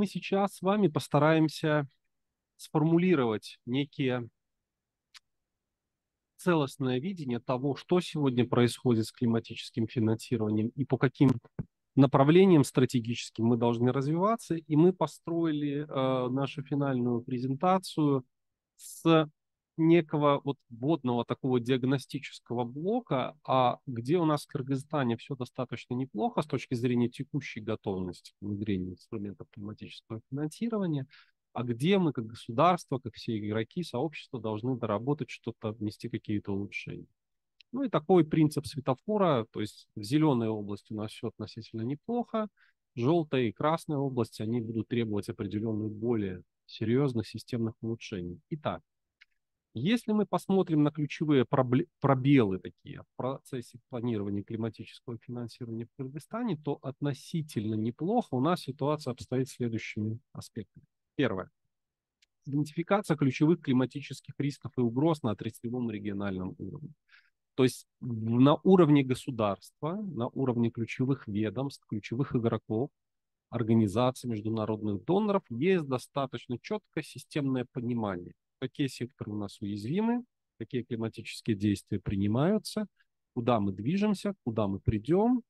мы сейчас с вами постараемся сформулировать некие целостное видение того, что сегодня происходит с климатическим финансированием и по каким направлениям стратегическим мы должны развиваться. И мы построили нашу финальную презентацию с некого вот вводного такого диагностического блока, где у нас в Кыргызстане все достаточно неплохо с точки зрения текущей готовности к внедрению инструментов климатического финансирования, а где мы как государство, как все игроки, сообщества должны доработать что-то, внести какие-то улучшения. Ну и такой принцип светофора, то есть в зеленой области у нас все относительно неплохо, желтая и красная области, они будут требовать определенных более серьезных системных улучшений. Итак, если мы посмотрим на ключевые пробелы такие в процессе планирования климатического финансирования в Кыргызстане, то относительно неплохо у нас ситуация обстоит следующими аспектами. Первое. Идентификация ключевых климатических рисков и угроз на отраслевом региональном уровне. То есть на уровне государства, на уровне ключевых ведомств, ключевых игроков, организаций, международных доноров есть достаточно четкое системное понимание, какие секторы у нас уязвимы, какие климатические действия принимаются, куда мы движемся, куда мы придем.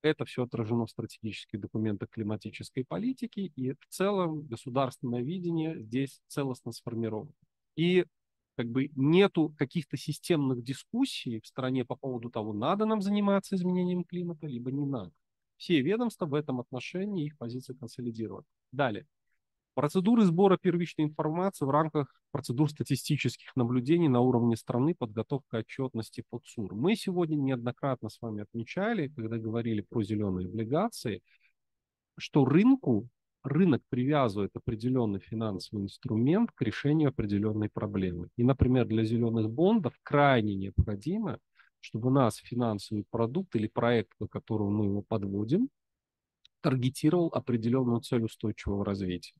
Это все отражено в стратегических документах климатической политики, и в целом государственное видение здесь целостно сформировано. И как бы нету каких-то системных дискуссий в стране по поводу того, надо нам заниматься изменением климата, либо не надо. Все ведомства в этом отношении, их позиции консолидированы. Далее. Процедуры сбора первичной информации в рамках процедур статистических наблюдений на уровне страны, подготовка отчетности по ЦУР. Мы сегодня неоднократно с вами отмечали, когда говорили про зеленые облигации, что рынок привязывает определенный финансовый инструмент к решению определенной проблемы. И, например, для зеленых бондов крайне необходимо, чтобы у нас финансовый продукт или проект, по которому мы его подводим, таргетировал определенную цель устойчивого развития.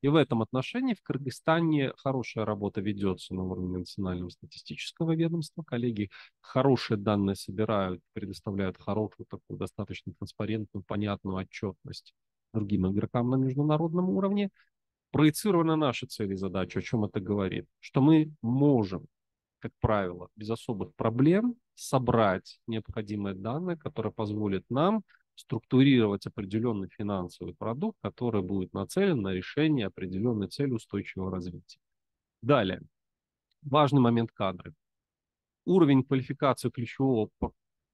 И в этом отношении в Кыргызстане хорошая работа ведется на уровне национального статистического ведомства. Коллеги хорошие данные собирают, предоставляют хорошую, такую достаточно транспарентную, понятную отчетность другим игрокам на международном уровне. Проецируя на наши цели и задачи, о чем это говорит? Что мы можем, как правило, без особых проблем собрать необходимые данные, которые позволят нам структурировать определенный финансовый продукт, который будет нацелен на решение определенной цели устойчивого развития. Далее. Важный момент кадры. Уровень квалификации ключевого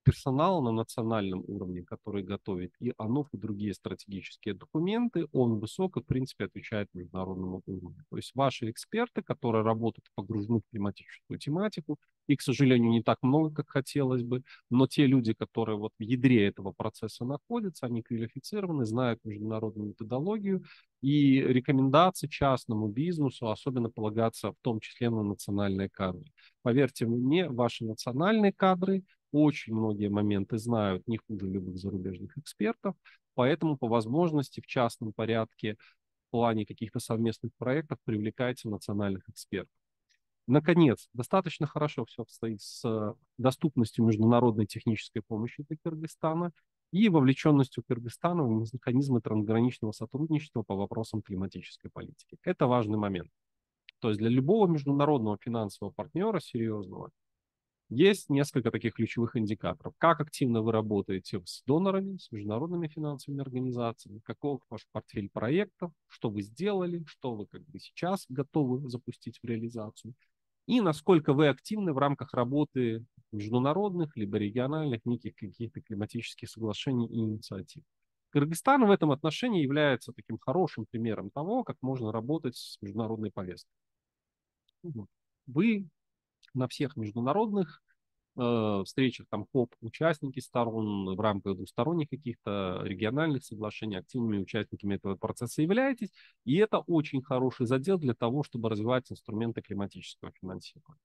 персонала на национальном уровне, который готовит и ОНОФ, и другие стратегические документы, он высоко, в принципе, отвечает международному уровню. То есть ваши эксперты, которые работают, погружены в климатическую тематику, и, к сожалению, не так много, как хотелось бы, но те люди, которые вот в ядре этого процесса находятся, они квалифицированы, знают международную методологию, и рекомендации частному бизнесу особенно полагаться в том числе на национальные кадры. Поверьте мне, ваши национальные кадры очень многие моменты знают не хуже любых зарубежных экспертов, поэтому по возможности в частном порядке в плане каких-то совместных проектов привлекайте национальных экспертов. Наконец, достаточно хорошо все обстоит с доступностью международной технической помощи для Кыргызстана и вовлеченностью Кыргызстана в механизмы трансграничного сотрудничества по вопросам климатической политики. Это важный момент. То есть для любого международного финансового партнера серьезного есть несколько таких ключевых индикаторов. Как активно вы работаете с донорами, с международными финансовыми организациями, каков ваш портфель проектов, что вы сделали, что вы как бы сейчас готовы запустить в реализацию, и насколько вы активны в рамках работы международных либо региональных неких каких-то климатических соглашений и инициатив. Кыргызстан в этом отношении является таким хорошим примером того, как можно работать с международной повесткой. Вы на всех международных встречах, там, КОП, участники сторон в рамках двусторонних каких-то региональных соглашений, активными участниками этого процесса являетесь. И это очень хороший задел для того, чтобы развивать инструменты климатического финансирования.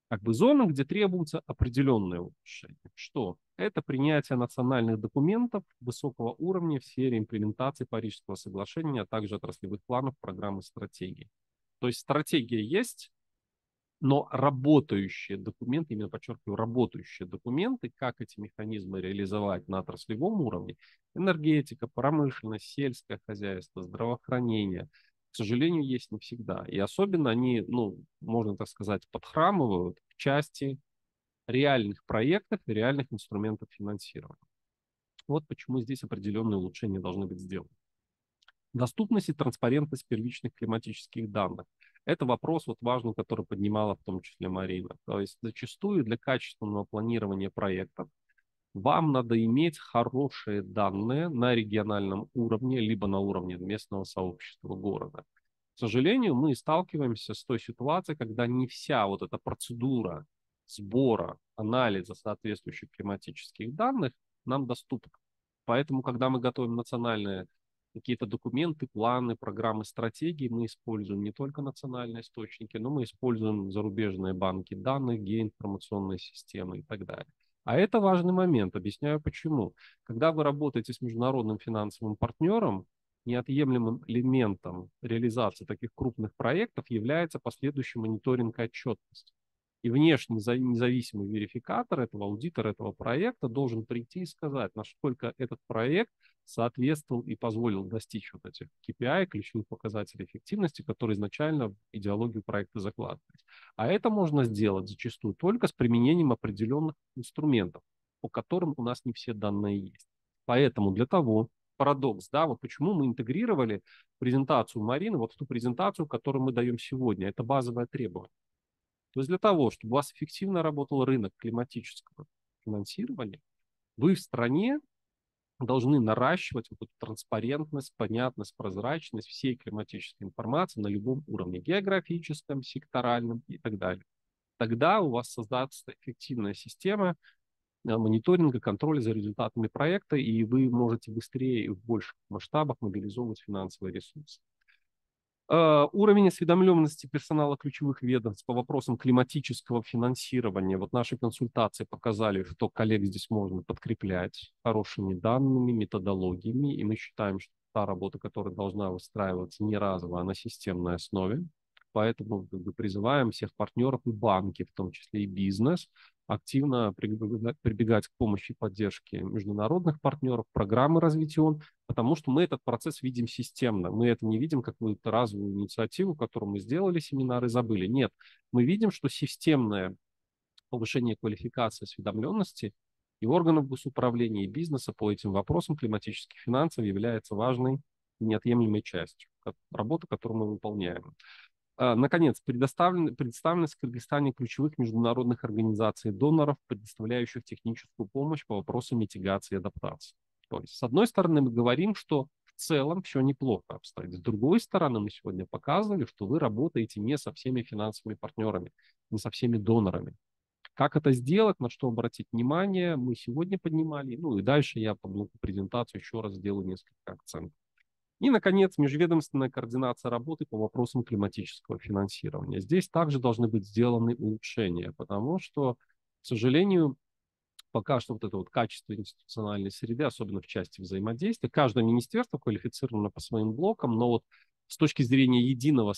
Как бы зоны, где требуется определенное улучшение. Что? Это принятие национальных документов высокого уровня в сфере имплементации Парижского соглашения, а также отраслевых планов, программ и стратегий. То есть стратегия есть, Но работающие документы, именно подчеркиваю, работающие документы, как эти механизмы реализовать на отраслевом уровне, энергетика, промышленность, сельское хозяйство, здравоохранение, к сожалению, есть не всегда. И особенно они, ну, можно так сказать, подхрамывают в части реальных проектов и реальных инструментов финансирования. Вот почему здесь определенные улучшения должны быть сделаны. Доступность и транспарентность первичных климатических данных. Это вопрос вот важный, который поднимала в том числе Марина. То есть зачастую для качественного планирования проектов вам надо иметь хорошие данные на региональном уровне, либо на уровне местного сообщества города. К сожалению, мы сталкиваемся с той ситуацией, когда не вся вот эта процедура сбора, анализа соответствующих климатических данных нам доступна. Поэтому, когда мы готовим национальные какие-то документы, планы, программы, стратегии, мы используем не только национальные источники, но мы используем зарубежные банки данных, геоинформационные системы и так далее. А это важный момент. Объясняю почему. Когда вы работаете с международным финансовым партнером, неотъемлемым элементом реализации таких крупных проектов является последующий мониторинг и отчетность. И внешний независимый верификатор этого аудитора этого проекта должен прийти и сказать, насколько этот проект соответствовал и позволил достичь вот этих KPI, ключевых показателей эффективности, которые изначально в идеологию проекта закладывались. А это можно сделать зачастую только с применением определенных инструментов, по которым у нас не все данные есть. Поэтому для того, парадокс, да, вот почему мы интегрировали презентацию Марины, вот в ту презентацию, которую мы даем сегодня, это базовое требование. То есть для того, чтобы у вас эффективно работал рынок климатического финансирования, вы в стране должны наращивать вот эту транспарентность, понятность, прозрачность всей климатической информации на любом уровне, географическом, секторальном и так далее. Тогда у вас создастся эффективная система мониторинга, контроля за результатами проекта, и вы можете быстрее и в больших масштабах мобилизовывать финансовые ресурсы. Уровень осведомленности персонала ключевых ведомств по вопросам климатического финансирования. Вот наши консультации показали, что коллег здесь можно подкреплять хорошими данными, методологиями, и мы считаем, что та работа, которая должна выстраиваться не разово, а на системной основе. Поэтому призываем всех партнеров и банки, в том числе и бизнес, активно прибегать к помощи и поддержке международных партнеров, программы развития ООН, потому что мы этот процесс видим системно. Мы это не видим как какую-то разовую инициативу, которую мы сделали, семинары забыли. Нет, мы видим, что системное повышение квалификации, осведомленности и органов госуправления, и бизнеса по этим вопросам климатических финансов является важной и неотъемлемой частью работы, которую мы выполняем. Наконец, представленность в Кыргызстане ключевых международных организаций доноров, предоставляющих техническую помощь по вопросам митигации и адаптации. То есть, с одной стороны, мы говорим, что в целом все неплохо обстоит. С другой стороны, мы сегодня показывали, что вы работаете не со всеми финансовыми партнерами, не со всеми донорами. Как это сделать, на что обратить внимание, мы сегодня поднимали. Ну и дальше я по блоку презентации еще раз сделаю несколько акцентов. И, наконец, межведомственная координация работы по вопросам климатического финансирования. Здесь также должны быть сделаны улучшения, потому что, к сожалению, пока что вот это вот качество институциональной среды, особенно в части взаимодействия, каждое министерство квалифицировано по своим блокам, но вот с точки зрения единого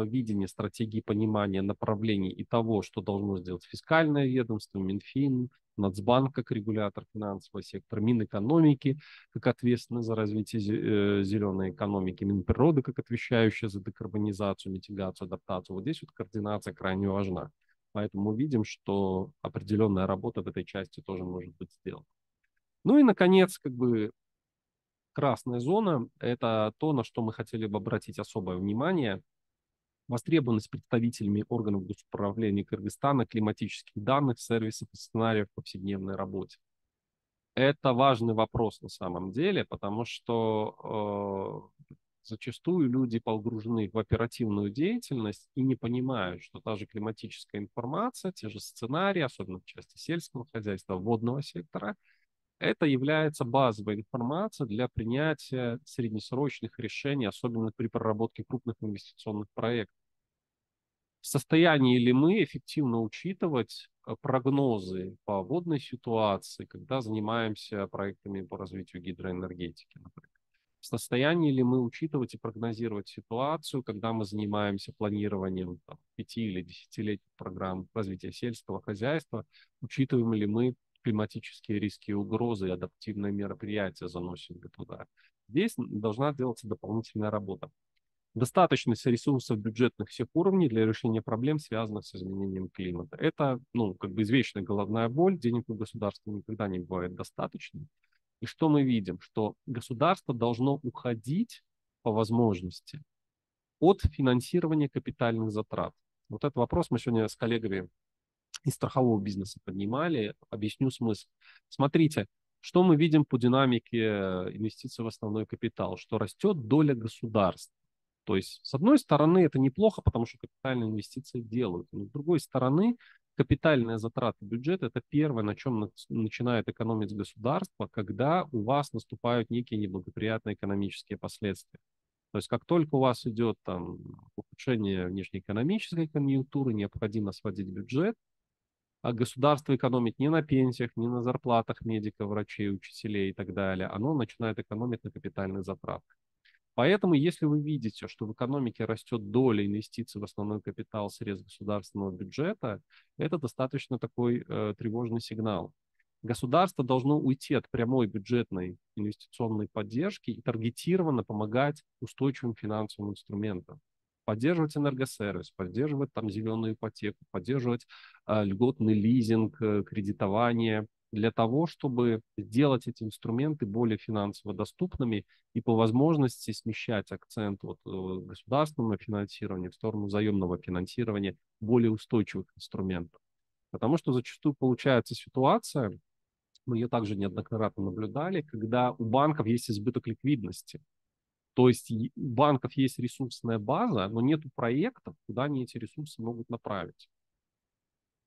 видения, стратегии понимания направлений и того, что должно сделать фискальное ведомство, Минфин, Нацбанк как регулятор финансового сектора, Минэкономики как ответственный за развитие зеленой экономики, Минприроды как отвечающая за декарбонизацию, митигацию, адаптацию. Вот здесь вот координация крайне важна. Поэтому мы видим, что определенная работа в этой части тоже может быть сделана. Ну и, наконец, как бы красная зона– это то, на что мы хотели бы обратить особое внимание. Востребованность представителями органов госуправления Кыргызстана климатических данных, сервисов и сценариев в повседневной работе. Это важный вопрос на самом деле, потому что зачастую люди погружены в оперативную деятельность и не понимают, что та же климатическая информация, те же сценарии, особенно в части сельского хозяйства, водного сектора, это является базовой информацией для принятия среднесрочных решений, особенно при проработке крупных инвестиционных проектов. В состоянии ли мы эффективно учитывать прогнозы по водной ситуации, когда занимаемся проектами по развитию гидроэнергетики, например? В состоянии ли мы учитывать и прогнозировать ситуацию, когда мы занимаемся планированием там, 5 или 10-летних программ развития сельского хозяйства, учитываем ли мы климатические риски и угрозы и адаптивные мероприятия заносим ли туда. Здесь должна делаться дополнительная работа. Достаточность ресурсов бюджетных всех уровней для решения проблем, связанных с изменением климата. Это, ну, как бы извечная головная боль. Денег у государства никогда не бывает достаточно. И что мы видим? Что государство должно уходить по возможности от финансирования капитальных затрат. Вот этот вопрос мы сегодня с коллегами из страхового бизнеса поднимали. Объясню смысл. Смотрите, что мы видим по динамике инвестиций в основной капитал? Что растет доля государства. То есть, с одной стороны, это неплохо, потому что капитальные инвестиции делают. Но с другой стороны, капитальные затраты бюджета – это первое, на чем начинает экономить государство, когда у вас наступают некие неблагоприятные экономические последствия. То есть, как только у вас идет там, ухудшение внешнеэкономической конъюнктуры, необходимо сводить бюджет, а государство экономит не на пенсиях, не на зарплатах медиков, врачей, учителей и так далее. Оно начинает экономить на капитальных затратах. Поэтому, если вы видите, что в экономике растет доля инвестиций в основной капитал средств государственного бюджета, это достаточно такой тревожный сигнал. Государство должно уйти от прямой бюджетной инвестиционной поддержки и таргетированно помогать устойчивым финансовым инструментам. Поддерживать энергосервис, поддерживать там зеленую ипотеку, поддерживать льготный лизинг, кредитование, для того, чтобы сделать эти инструменты более финансово доступными и по возможности смещать акцент от государственного финансирования в сторону заемного финансирования более устойчивых инструментов. Потому что зачастую получается ситуация, мы ее также неоднократно наблюдали, когда у банков есть избыток ликвидности. То есть у банков есть ресурсная база, но нет проектов, куда они эти ресурсы могут направить.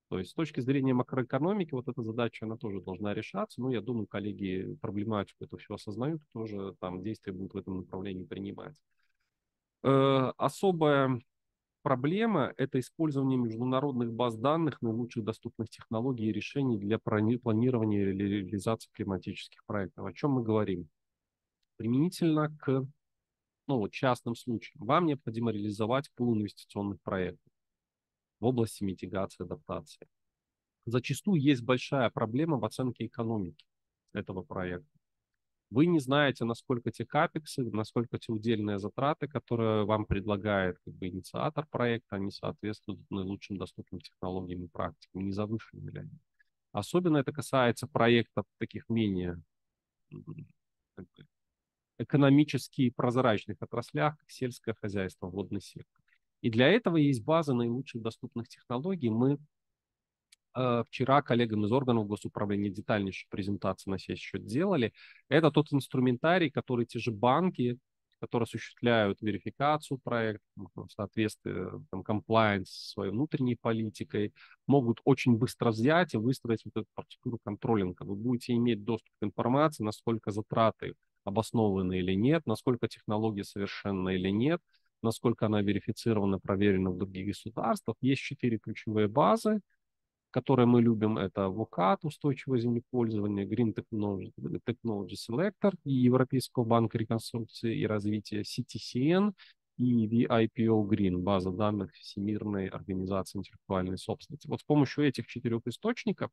То есть с точки зрения макроэкономики вот эта задача, она тоже должна решаться. Но я думаю, коллеги проблематику это все осознают, тоже там действия будут в этом направлении принимать. Особая проблема – это использование международных баз данных, наилучших доступных технологий и решений для планирования или реализации климатических проектов. О чем мы говорим? Применительно к частным случаям. Вам необходимо реализовать пул инвестиционных проектов в области митигации, адаптации. Зачастую есть большая проблема в оценке экономики этого проекта. Вы не знаете, насколько те капексы, насколько те удельные затраты, которые вам предлагает инициатор проекта, они соответствуют наилучшим доступным технологиям и практикам, не завышены ли они. Особенно это касается проектов таких менее экономически прозрачных отраслях, как сельское хозяйство, водный сектор. И для этого есть база наилучших доступных технологий. Мы вчера коллегам из органов госуправления детальнейшую презентацию на сей счет делали. Это тот инструментарий, который те же банки, которые осуществляют верификацию проекта, соответствие, комплайенс своей внутренней политикой, могут очень быстро взять и выстроить вот эту процедуру контролинга. Вы будете иметь доступ к информации, насколько затраты обоснованы или нет, насколько технология совершенна или нет, насколько она верифицирована, проверена в других государствах. Есть 4 ключевые базы, которые мы любим, это VOCAT, устойчивое землепользование, Green Technology Selector и Европейского банка реконструкции и развития, CTCN и VIPO Green, база данных Всемирной организации интеллектуальной собственности. Вот с помощью этих 4 источников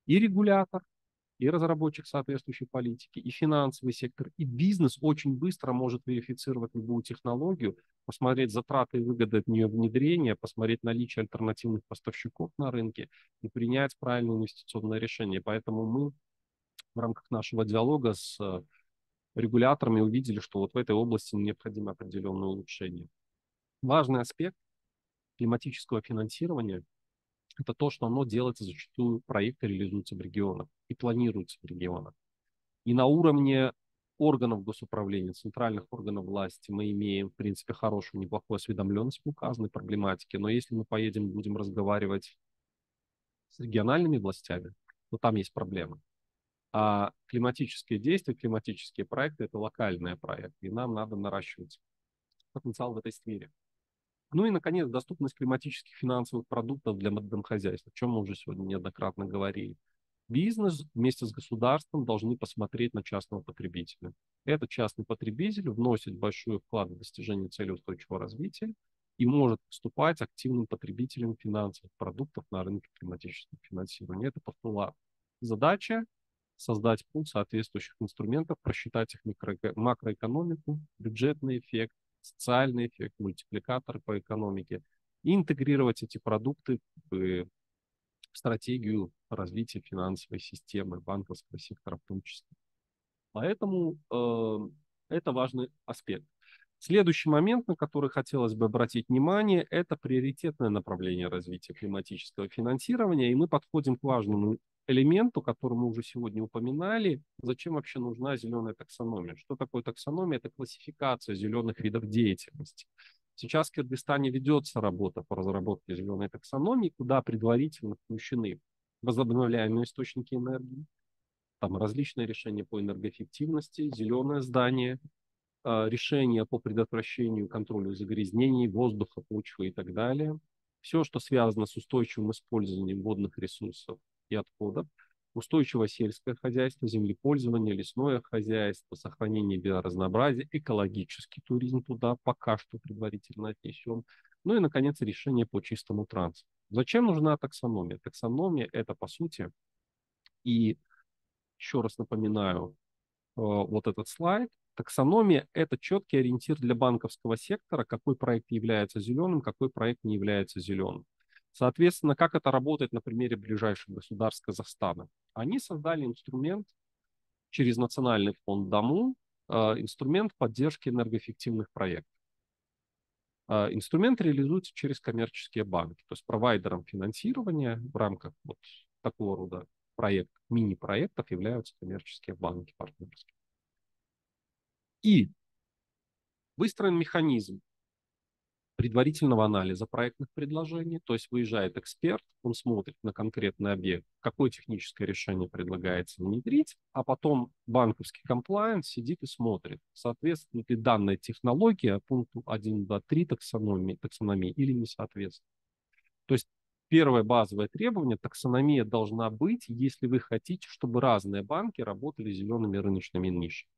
и регулятор, и разработчик соответствующей политики, и финансовый сектор, и бизнес очень быстро может верифицировать любую технологию, посмотреть затраты и выгоды от нее внедрения, посмотреть наличие альтернативных поставщиков на рынке и принять правильное инвестиционное решение. Поэтому мы в рамках нашего диалога с регуляторами увидели, что вот в этой области необходимо определенное улучшение. Важный аспект климатического финансирования – это то, что оно делается зачастую, проекты реализуются в регионах и планируются в регионах. И на уровне органов госуправления, центральных органов власти мы имеем, в принципе, хорошую, неплохую осведомленность по указанной проблематике. Но если мы поедем, будем разговаривать с региональными властями, то там есть проблемы. А климатические действия, климатические проекты – это локальные проекты, и нам надо наращивать потенциал в этой сфере. Ну и, наконец, доступность климатических финансовых продуктов для домохозяйств, о чем мы уже сегодня неоднократно говорили. Бизнес вместе с государством должны посмотреть на частного потребителя. Этот частный потребитель вносит большой вклад в достижение целей устойчивого развития и может выступать активным потребителем финансовых продуктов на рынке климатического финансирования. Это постулат. Задача — создать пул соответствующих инструментов, просчитать их макроэкономику, бюджетный эффект, социальный эффект, мультипликаторы по экономике и интегрировать эти продукты в стратегию развития финансовой системы, банковского сектора в том числе. Поэтому это важный аспект. Следующий момент, на который хотелось бы обратить внимание, это приоритетное направление развития климатического финансирования. И мы подходим к важному элементу, который мы уже сегодня упоминали. Зачем вообще нужна зеленая таксономия? Что такое таксономия? Это классификация зеленых видов деятельности. Сейчас в Кыргызстане ведется работа по разработке зеленой таксономии, куда предварительно включены возобновляемые источники энергии, там различные решения по энергоэффективности, зеленое здание, решения по предотвращению и контролю загрязнений воздуха, почвы и так далее. Все, что связано с устойчивым использованием водных ресурсов и отходов, устойчивое сельское хозяйство, землепользование, лесное хозяйство, сохранение биоразнообразия, экологический туризм туда пока что предварительно отнесем. Ну и, наконец, решение по чистому транспорту. Зачем нужна таксономия? Таксономия — это, по сути, и еще раз напоминаю, вот этот слайд. Таксономия — это четкий ориентир для банковского сектора, какой проект является зеленым, какой проект не является зеленым. Соответственно, как это работает на примере ближайших государств Казахстана? Они создали инструмент через Национальный фонд ДАМУ, инструмент поддержки энергоэффективных проектов. Инструмент реализуется через коммерческие банки, то есть провайдером финансирования в рамках вот такого рода проектов, мини-проектов являются коммерческие банки партнерские. И выстроен механизм предварительного анализа проектных предложений, то есть выезжает эксперт, он смотрит на конкретный объект, какое техническое решение предлагается внедрить, а потом банковский комплаенс сидит и смотрит, соответствует ли данная технология пункту 1.2.3 таксономии или не соответствует. То есть первое базовое требование — таксономия должна быть, если вы хотите, чтобы разные банки работали зелеными рыночными нишами.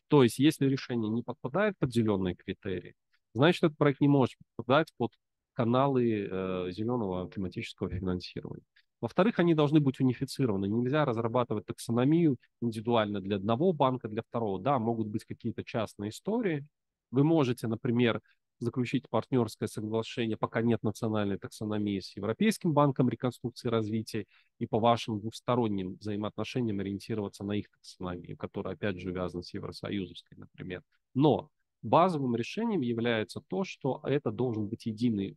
То есть, если решение не подпадает под зеленые критерии, значит, этот проект не может подпадать под каналы зеленого климатического финансирования. Во-вторых, они должны быть унифицированы. Нельзя разрабатывать таксономию индивидуально для одного банка, для второго. Да, могут быть какие-то частные истории. Вы можете, например, заключить партнерское соглашение, пока нет национальной таксономии, с Европейским банком реконструкции и развития, и по вашим двусторонним взаимоотношениям ориентироваться на их таксономию, которая, опять же, связана с Евросоюзовской, например. Но базовым решением является то, что это должен быть единый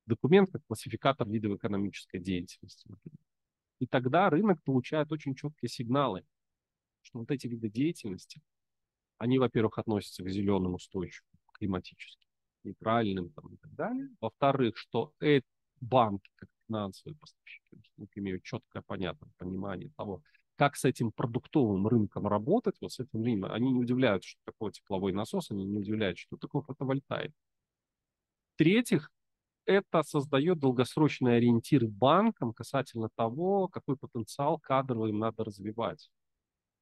документ, как классификатор видов экономической деятельности, например. И тогда рынок получает очень четкие сигналы, что вот эти виды деятельности, они, во-первых, относятся к зеленым, устойчивым, климатическим, нейтральным там, и так далее. Во-вторых, что банки, как финансовые поставщики, имеют четкое, понятное понимание того, как с этим продуктовым рынком работать, вот с этим рынком. Они не удивляются, что такое тепловой насос, они не удивляются, что такое фотовольтаик. В-третьих, это создает долгосрочный ориентир банкам касательно того, какой потенциал кадровый им надо развивать.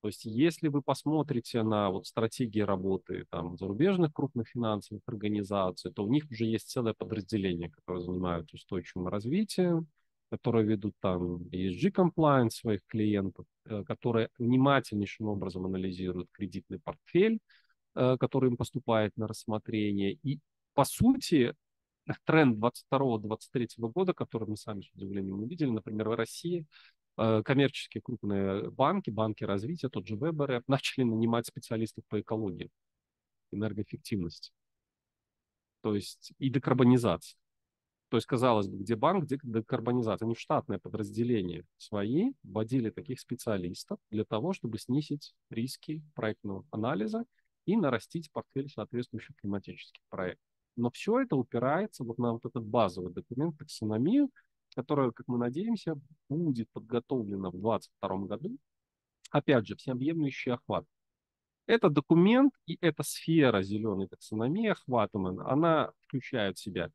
То есть, если вы посмотрите на вот стратегии работы там, зарубежных крупных финансовых организаций, то у них уже есть целое подразделение, которое занимается устойчивым развитием, которые ведут там ESG-комплайенс своих клиентов, которые внимательнейшим образом анализируют кредитный портфель, который им поступает на рассмотрение. И, по сути, тренд 22-23 года, который мы сами с удивлением увидели, например, в России, коммерческие крупные банки, банки развития, тот же ВБР, начали нанимать специалистов по экологии, энергоэффективности, то есть и декарбонизации. То есть, казалось бы, где банк, где декарбонизация. Они в штатное подразделение свои вводили таких специалистов для того, чтобы снизить риски проектного анализа и нарастить портфель соответствующих климатических проектов. Но все это упирается вот на вот этот базовый документ, таксономию, которая, как мы надеемся, будет подготовлена в 2022 году. Опять же, всеобъемлющий охват. Этот документ и эта сфера зеленой таксономии охватываемая, она включает в себя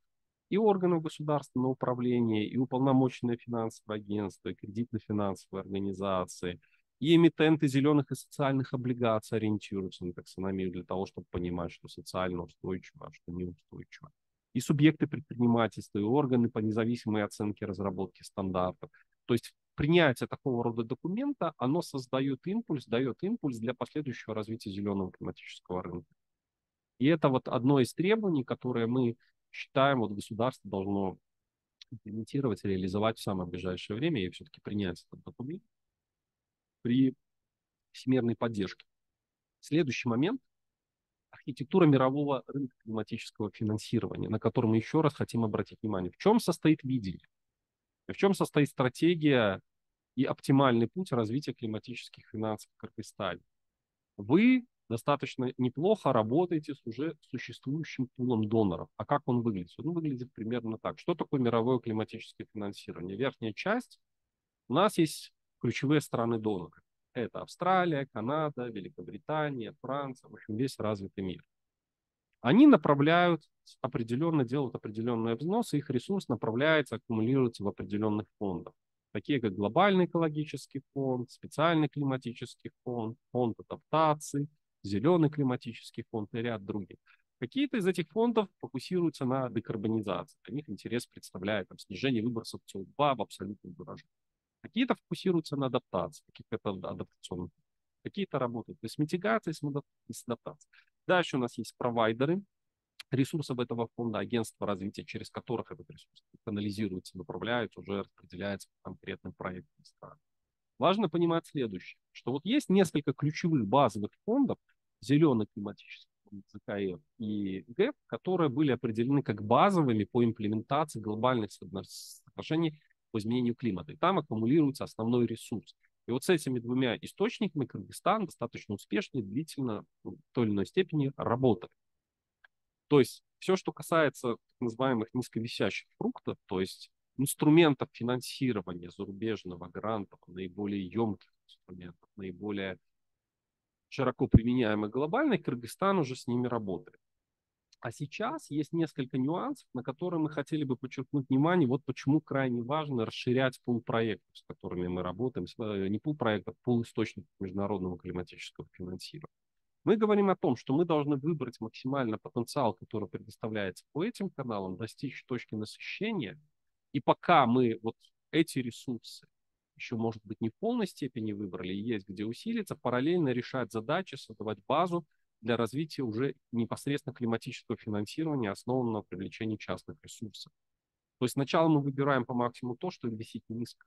и органов государственного управления, и уполномоченные финансовые агентства, и кредитно-финансовые организации, и эмитенты зеленых и социальных облигаций ориентируются на таксономию для того, чтобы понимать, что социально устойчиво, а что неустойчиво. И субъекты предпринимательства, и органы по независимой оценке разработки стандартов. То есть принятие такого рода документа, оно дает импульс для последующего развития зеленого климатического рынка. И это вот одно из требований, которые мы считаем, вот государство должно имплементировать, реализовать в самое ближайшее время и все-таки принять этот документ при всемирной поддержке. Следующий момент – архитектура мирового рынка климатического финансирования, на который мы еще раз хотим обратить внимание. В чем состоит видение? В чем состоит стратегия и оптимальный путь развития климатических финансов в Кыргызстане? Вы достаточно неплохо работаете с уже существующим пулом доноров. А как он выглядит? Он выглядит примерно так. Что такое мировое климатическое финансирование? Верхняя часть. У нас есть ключевые страны-доноры. Это Австралия, Канада, Великобритания, Франция, в общем, весь развитый мир. Они делают определенные взносы, их ресурс направляется, аккумулируется в определенных фондах, такие как глобальный экологический фонд, специальный климатический фонд, фонд адаптации, зеленый климатический фонд и ряд других. Какие-то из этих фондов фокусируются на декарбонизации. Для них интерес представляет снижение выбросов СО2 в абсолютном выражении. Какие-то фокусируются на адаптации, каких-то адаптационных. Какие-то работают с митигацией, с адаптацией. Дальше у нас есть провайдеры ресурсов этого фонда, агентства развития, через которых этот ресурс канализируется, направляется, уже распределяется по конкретным проектам стран. Важно понимать следующее, что вот есть несколько ключевых базовых фондов, зеленый климатический фонд ЗКФ и ГЭФ, которые были определены как базовыми по имплементации глобальных соглашений по изменению климата. И там аккумулируется основной ресурс. И вот с этими двумя источниками Кыргызстан достаточно успешно и длительно в той или иной степени работает. То есть все, что касается так называемых низковисящих фруктов, то есть инструментов финансирования зарубежного, грантов, наиболее емких инструментов, наиболее широко применяемых глобально, Кыргызстан уже с ними работает. А сейчас есть несколько нюансов, на которые мы хотели бы подчеркнуть внимание. Вот почему крайне важно расширять пул проектов, с которыми мы работаем. Не пул проектов, пул источников международного климатического финансирования. Мы говорим о том, что мы должны выбрать максимально потенциал, который предоставляется по этим каналам, достичь точки насыщения. И пока мы вот эти ресурсы еще, может быть, не в полной степени выбрали, и есть где усилиться, параллельно решать задачи, создавать базу для развития уже непосредственно климатического финансирования, основанного на привлечении частных ресурсов. То есть сначала мы выбираем по максимуму то, что висит низко.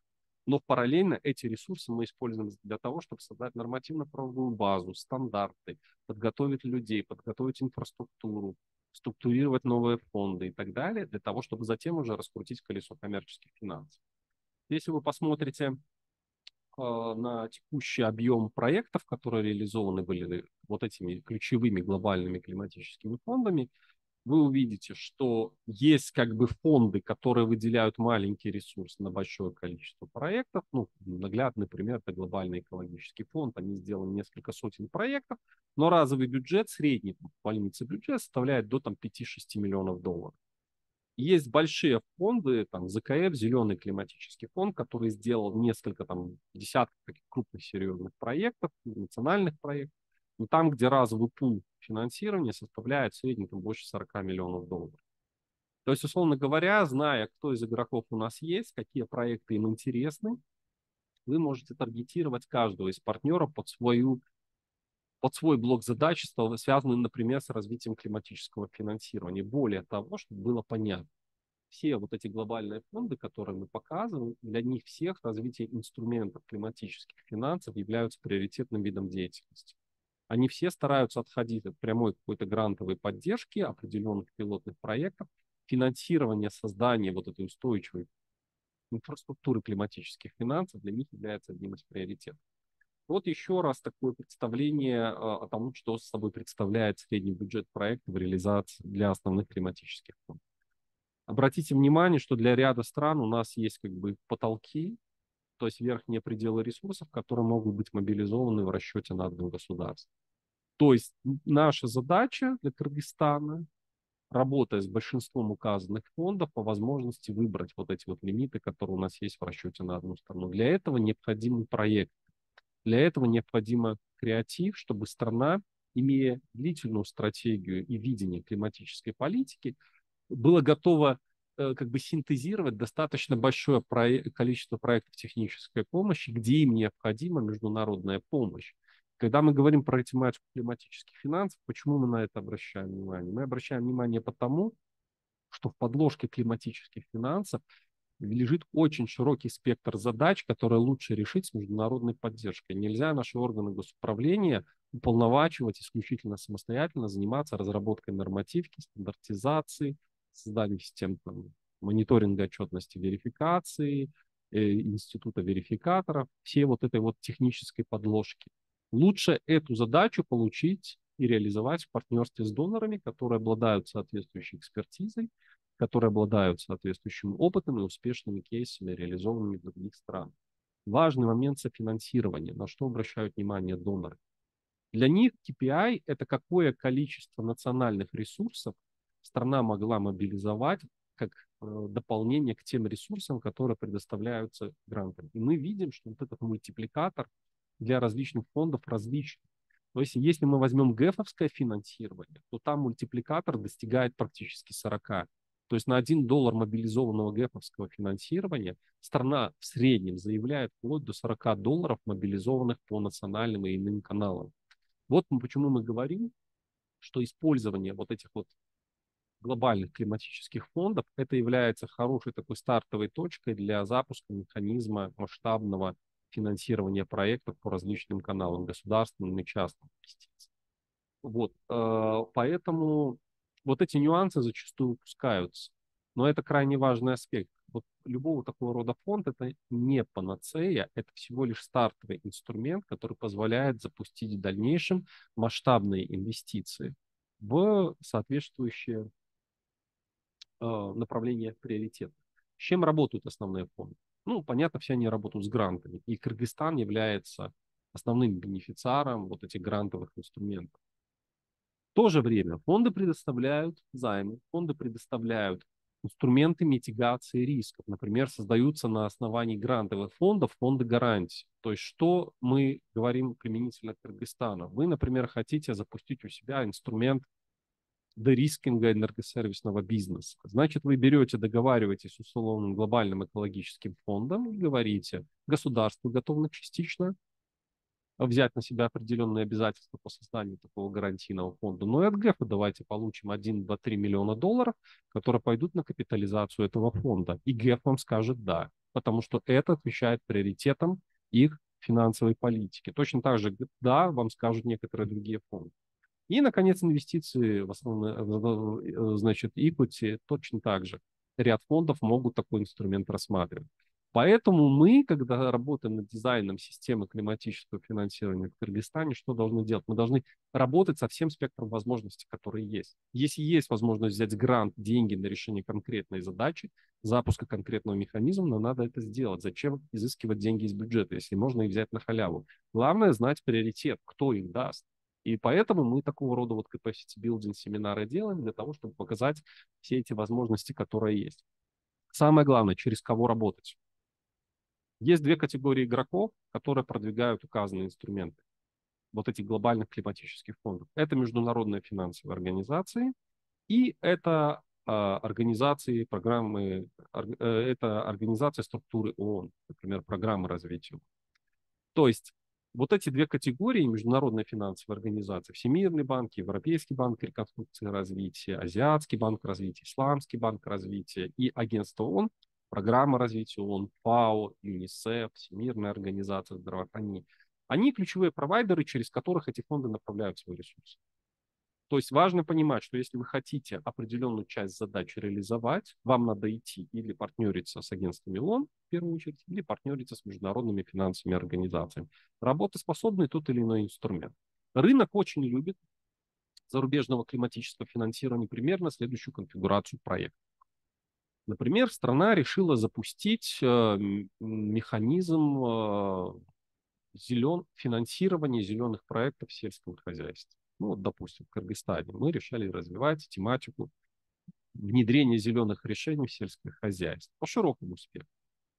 Но параллельно эти ресурсы мы используем для того, чтобы создать нормативно-правовую базу, стандарты, подготовить людей, подготовить инфраструктуру, структурировать новые фонды и так далее, для того, чтобы затем уже раскрутить колесо коммерческих финансов. Если вы посмотрите на текущий объем проектов, которые реализованы были вот этими ключевыми глобальными климатическими фондами, вы увидите, что есть как бы фонды, которые выделяют маленький ресурс на большое количество проектов. Ну, наглядный пример – это глобальный экологический фонд. Они сделали несколько сотен проектов, но разовый бюджет, средний в больнице бюджет составляет до 5-6 миллионов долларов. Есть большие фонды, там ЗКФ, Зеленый климатический фонд, который сделал несколько десятков таких крупных серьезных проектов, национальных проектов. Но там, где разовый пул финансирования составляет в среднем больше 40 миллионов долларов. То есть, условно говоря, зная, кто из игроков у нас есть, какие проекты им интересны, вы можете таргетировать каждого из партнеров под свой блок задач, связанный, например, с развитием климатического финансирования. Более того, чтобы было понятно, все вот эти глобальные фонды, которые мы показываем, для них всех развитие инструментов климатических финансов являются приоритетным видом деятельности. Они все стараются отходить от прямой какой-то грантовой поддержки определенных пилотных проектов, финансирование создания вот этой устойчивой инфраструктуры климатических финансов для них является одним из приоритетов. Вот еще раз такое представление о том, что собой представляет средний бюджет проекта в реализации для основных климатических фондов. Обратите внимание, что для ряда стран у нас есть как бы потолки, то есть верхние пределы ресурсов, которые могут быть мобилизованы в расчете на одно государство. То есть наша задача для Кыргызстана работая с большинством указанных фондов, по возможности выбрать вот эти вот лимиты, которые у нас есть в расчете на одну страну. Для этого необходим проект. Для этого необходимо креатив, чтобы страна, имея длительную стратегию и видение климатической политики, была готова как бы синтезировать достаточно большое количество проектов технической помощи, где им необходима международная помощь. Когда мы говорим про тематику климатических финансов, почему мы на это обращаем внимание? Мы обращаем внимание потому, что в подложке климатических финансов лежит очень широкий спектр задач, которые лучше решить с международной поддержкой. Нельзя наши органы госуправления уполновачивать исключительно самостоятельно заниматься разработкой нормативки, стандартизации, созданием систем там, мониторинга отчетности, верификации, института верификаторов, все вот этой вот технической подложки. Лучше эту задачу получить и реализовать в партнерстве с донорами, которые обладают соответствующей экспертизой, которые обладают соответствующим опытом и успешными кейсами, реализованными в других странах. Важный момент софинансирования, на что обращают внимание доноры. Для них KPI– это какое количество национальных ресурсов страна могла мобилизовать как дополнение к тем ресурсам, которые предоставляются грантами. И мы видим, что вот этот мультипликатор для различных фондов различный. То есть, если мы возьмем ГЭФовское финансирование, то там мультипликатор достигает практически 40. То есть на $1 мобилизованного ГЭФовского финансирования страна в среднем заявляет вплоть до $40 мобилизованных по национальным и иным каналам. Вот почему мы говорим, что использование вот этих вот глобальных климатических фондов это является хорошей такой стартовой точкой для запуска механизма масштабного финансирования проектов по различным каналам, государственным и частным инвестиций. Вот, поэтому вот эти нюансы зачастую упускаются. Но это крайне важный аспект. Вот любого такого рода фонд это не панацея, это всего лишь стартовый инструмент, который позволяет запустить в дальнейшем масштабные инвестиции в соответствующие направления приоритета. С чем работают основные фонды? Ну, понятно, все они работают с грантами. И Кыргызстан является основным бенефициаром вот этих грантовых инструментов. В то же время фонды предоставляют займы, фонды предоставляют инструменты митигации рисков. Например, создаются на основании грантовых фондов фонды гарантий. То есть, что мы говорим применительно к Кыргызстану? Вы, например, хотите запустить у себя инструмент дерискинга энергосервисного бизнеса. Значит, вы берете, договариваетесь с условным глобальным экологическим фондом и говорите, государство готово частично взять на себя определенные обязательства по созданию такого гарантийного фонда. Но и от ГЭФа давайте получим 1, 2, 3 миллиона долларов, которые пойдут на капитализацию этого фонда. И ГЭФ вам скажет да, потому что это отвечает приоритетам их финансовой политики. Точно так же да, вам скажут некоторые другие фонды. И, наконец, инвестиции, в основном, значит, equity точно так же. Ряд фондов могут такой инструмент рассматривать. Поэтому мы, когда работаем над дизайном системы климатического финансирования в Кыргызстане, что должны делать? Мы должны работать со всем спектром возможностей, которые есть. Если есть возможность взять грант, деньги на решение конкретной задачи, запуска конкретного механизма, но надо это сделать. Зачем изыскивать деньги из бюджета, если можно их взять на халяву? Главное знать приоритет, кто их даст. И поэтому мы такого рода вот capacity building семинары делаем для того, чтобы показать все эти возможности, которые есть. Самое главное, через кого работать. Есть две категории игроков, которые продвигают указанные инструменты вот этих глобальных климатических фондов. Это международные финансовые организации и это организации, программы, это организации структуры ООН, например, программы развития. То есть вот эти две категории, международные финансовые организации, Всемирный банк, Европейский банк реконструкции и развития, Азиатский банк развития, Исламский банк развития и агентство ООН, программа развития ООН, ФАО, ЮНИСЕФ, Всемирная организация здравоохранения, они ключевые провайдеры, через которых эти фонды направляют свои ресурсы. То есть важно понимать, что если вы хотите определенную часть задач реализовать, вам надо идти или партнериться с агентствами ООН, в первую очередь, или партнериться с международными финансовыми организациями. Работоспособный тот или иной инструмент. Рынок очень любит зарубежного климатического финансирования примерно следующую конфигурацию проекта. Например, страна решила запустить механизм финансирования зеленых проектов в сельском хозяйстве. Ну, вот, допустим, в Кыргызстане мы решили развивать тематику внедрение зеленых решений в сельское хозяйство по широкому спектру.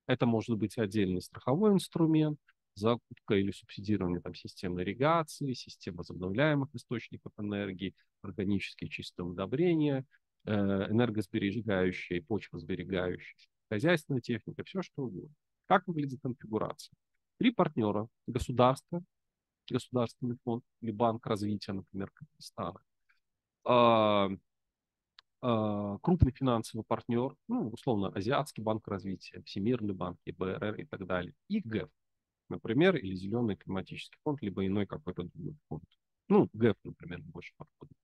Это может быть отдельный страховой инструмент, закупка или субсидирование там, системы ирригации, системы возобновляемых источников энергии, органические чистые удобрения, энергосберегающие, почвосберегающие, хозяйственная техника, все что угодно. Как выглядит конфигурация? 3 партнера: государство, государственный фонд или банк развития, например, Кыргызстана, крупный финансовый партнер, ну, условно, Азиатский банк развития, Всемирный банк, ЕБРР и так далее, и ГЭФ, например, или Зеленый климатический фонд, либо иной какой-то другой фонд. Ну, ГЭФ, например, больше подходит.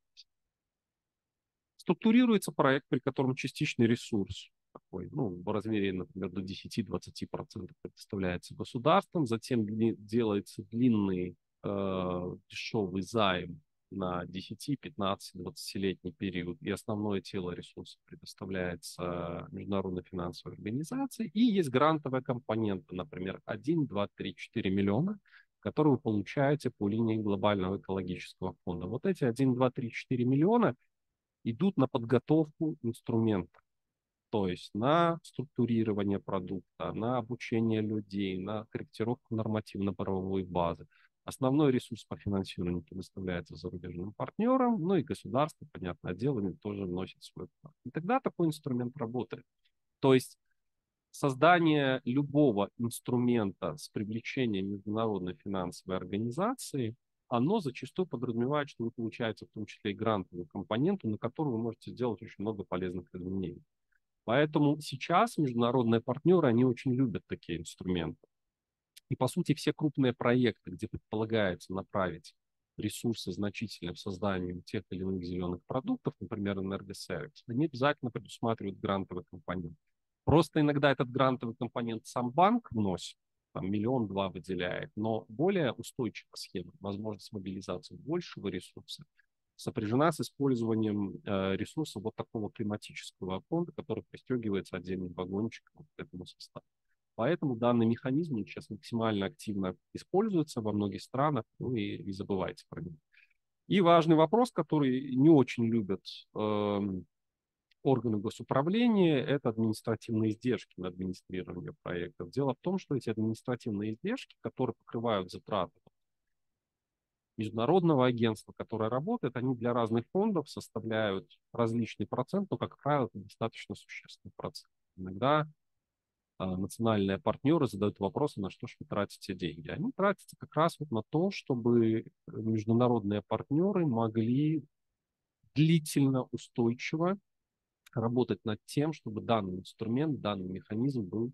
Структурируется проект, при котором частичный ресурс такой, ну, в размере, например, до 10-20% предоставляется государством, затем делается длинный дешевый займ на 10, 15, 20-летний период, и основное тело ресурсов предоставляется международной финансовой организации, и есть грантовая компонента, например, 1, 2, 3, 4 миллиона, которые вы получаете по линии глобального экологического фонда. Вот эти 1, 2, 3, 4 миллиона идут на подготовку инструмента, то есть на структурирование продукта, на обучение людей, на корректировку нормативно-правовой базы. Основной ресурс по финансированию предоставляется зарубежным партнерам, ну и государство, понятное дело, тоже вносит свой вклад. И тогда такой инструмент работает. То есть создание любого инструмента с привлечением международной финансовой организации, оно зачастую подразумевает, что вы получаете в том числе и грантовую компоненту, на которую вы можете сделать очень много полезных изменений. Поэтому сейчас международные партнеры, они очень любят такие инструменты. И, по сути, все крупные проекты, где предполагается направить ресурсы значительно в создании тех или иных зеленых продуктов, например, энергосервис, они обязательно предусматривают грантовый компонент. Просто иногда этот грантовый компонент сам банк вносит, там 1-2 выделяет, но более устойчивая схема, возможность мобилизации большего ресурса, сопряжена с использованием ресурсов вот такого климатического фонда, который пристегивается отдельным вагончиком к этому составу. Поэтому данный механизм сейчас максимально активно используется во многих странах, ну и не забывайте про него. И важный вопрос, который не очень любят органы госуправления, это административные издержки на администрирование проектов. Дело в том, что эти административные издержки, которые покрывают затраты международного агентства, которое работает, они для разных фондов составляют различный процент, но, как правило, это достаточно существенный процент. Иногда национальные партнеры задают вопросы, на что же вы тратите деньги. Они тратятся как раз вот на то, чтобы международные партнеры могли длительно, устойчиво работать над тем, чтобы данный инструмент, данный механизм был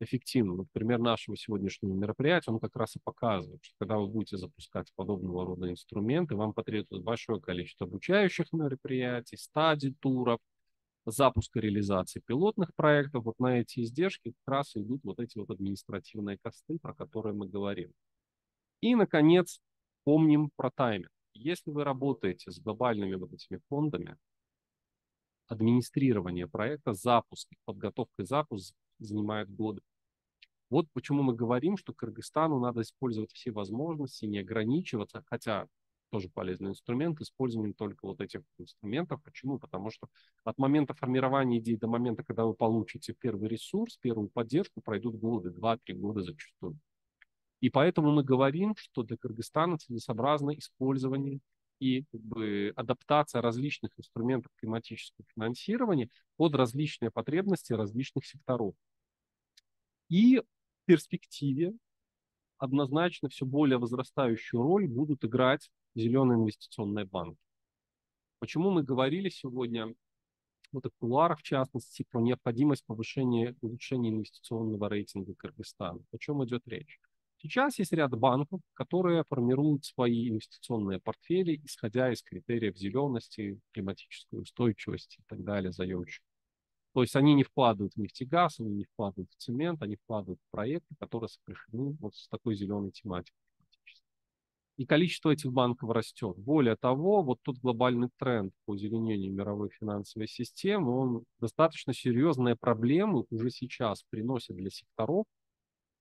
эффективным. Вот пример нашего сегодняшнего мероприятия, он как раз и показывает, что когда вы будете запускать подобного рода инструменты, вам потребуется большое количество обучающих мероприятий, стадий туров, запуска реализации пилотных проектов. Вот на эти издержки как раз идут вот эти вот административные косты, про которые мы говорим. И, наконец, помним про тайминг. Если вы работаете с глобальными вот этими фондами, администрирование проекта, запуск, подготовка и запуск занимает годы. Вот почему мы говорим, что Кыргызстану надо использовать все возможности, не ограничиваться, хотя тоже полезный инструмент, использованием только вот этих инструментов. Почему? Потому что от момента формирования идеи до момента, когда вы получите первый ресурс, первую поддержку, пройдут годы, 2-3 года зачастую. И поэтому мы говорим, что для Кыргызстана целесообразно использование и как бы адаптация различных инструментов климатического финансирования под различные потребности различных секторов. И в перспективе однозначно все более возрастающую роль будут играть зеленые инвестиционные банки. Почему мы говорили сегодня, вот в кулуарах в частности, про необходимость повышения, улучшения инвестиционного рейтинга Кыргызстана? О чем идет речь? Сейчас есть ряд банков, которые формируют свои инвестиционные портфели, исходя из критериев зелености, климатической устойчивости и так далее, заемщиков. То есть они не вкладывают в нефтегаз, они не вкладывают в цемент, они вкладывают в проекты, которые сопряжены вот с такой зеленой тематикой. И количество этих банков растет. Более того, вот тот глобальный тренд по озеленению мировой финансовой системы, он достаточно серьезные проблемы уже сейчас приносит для секторов,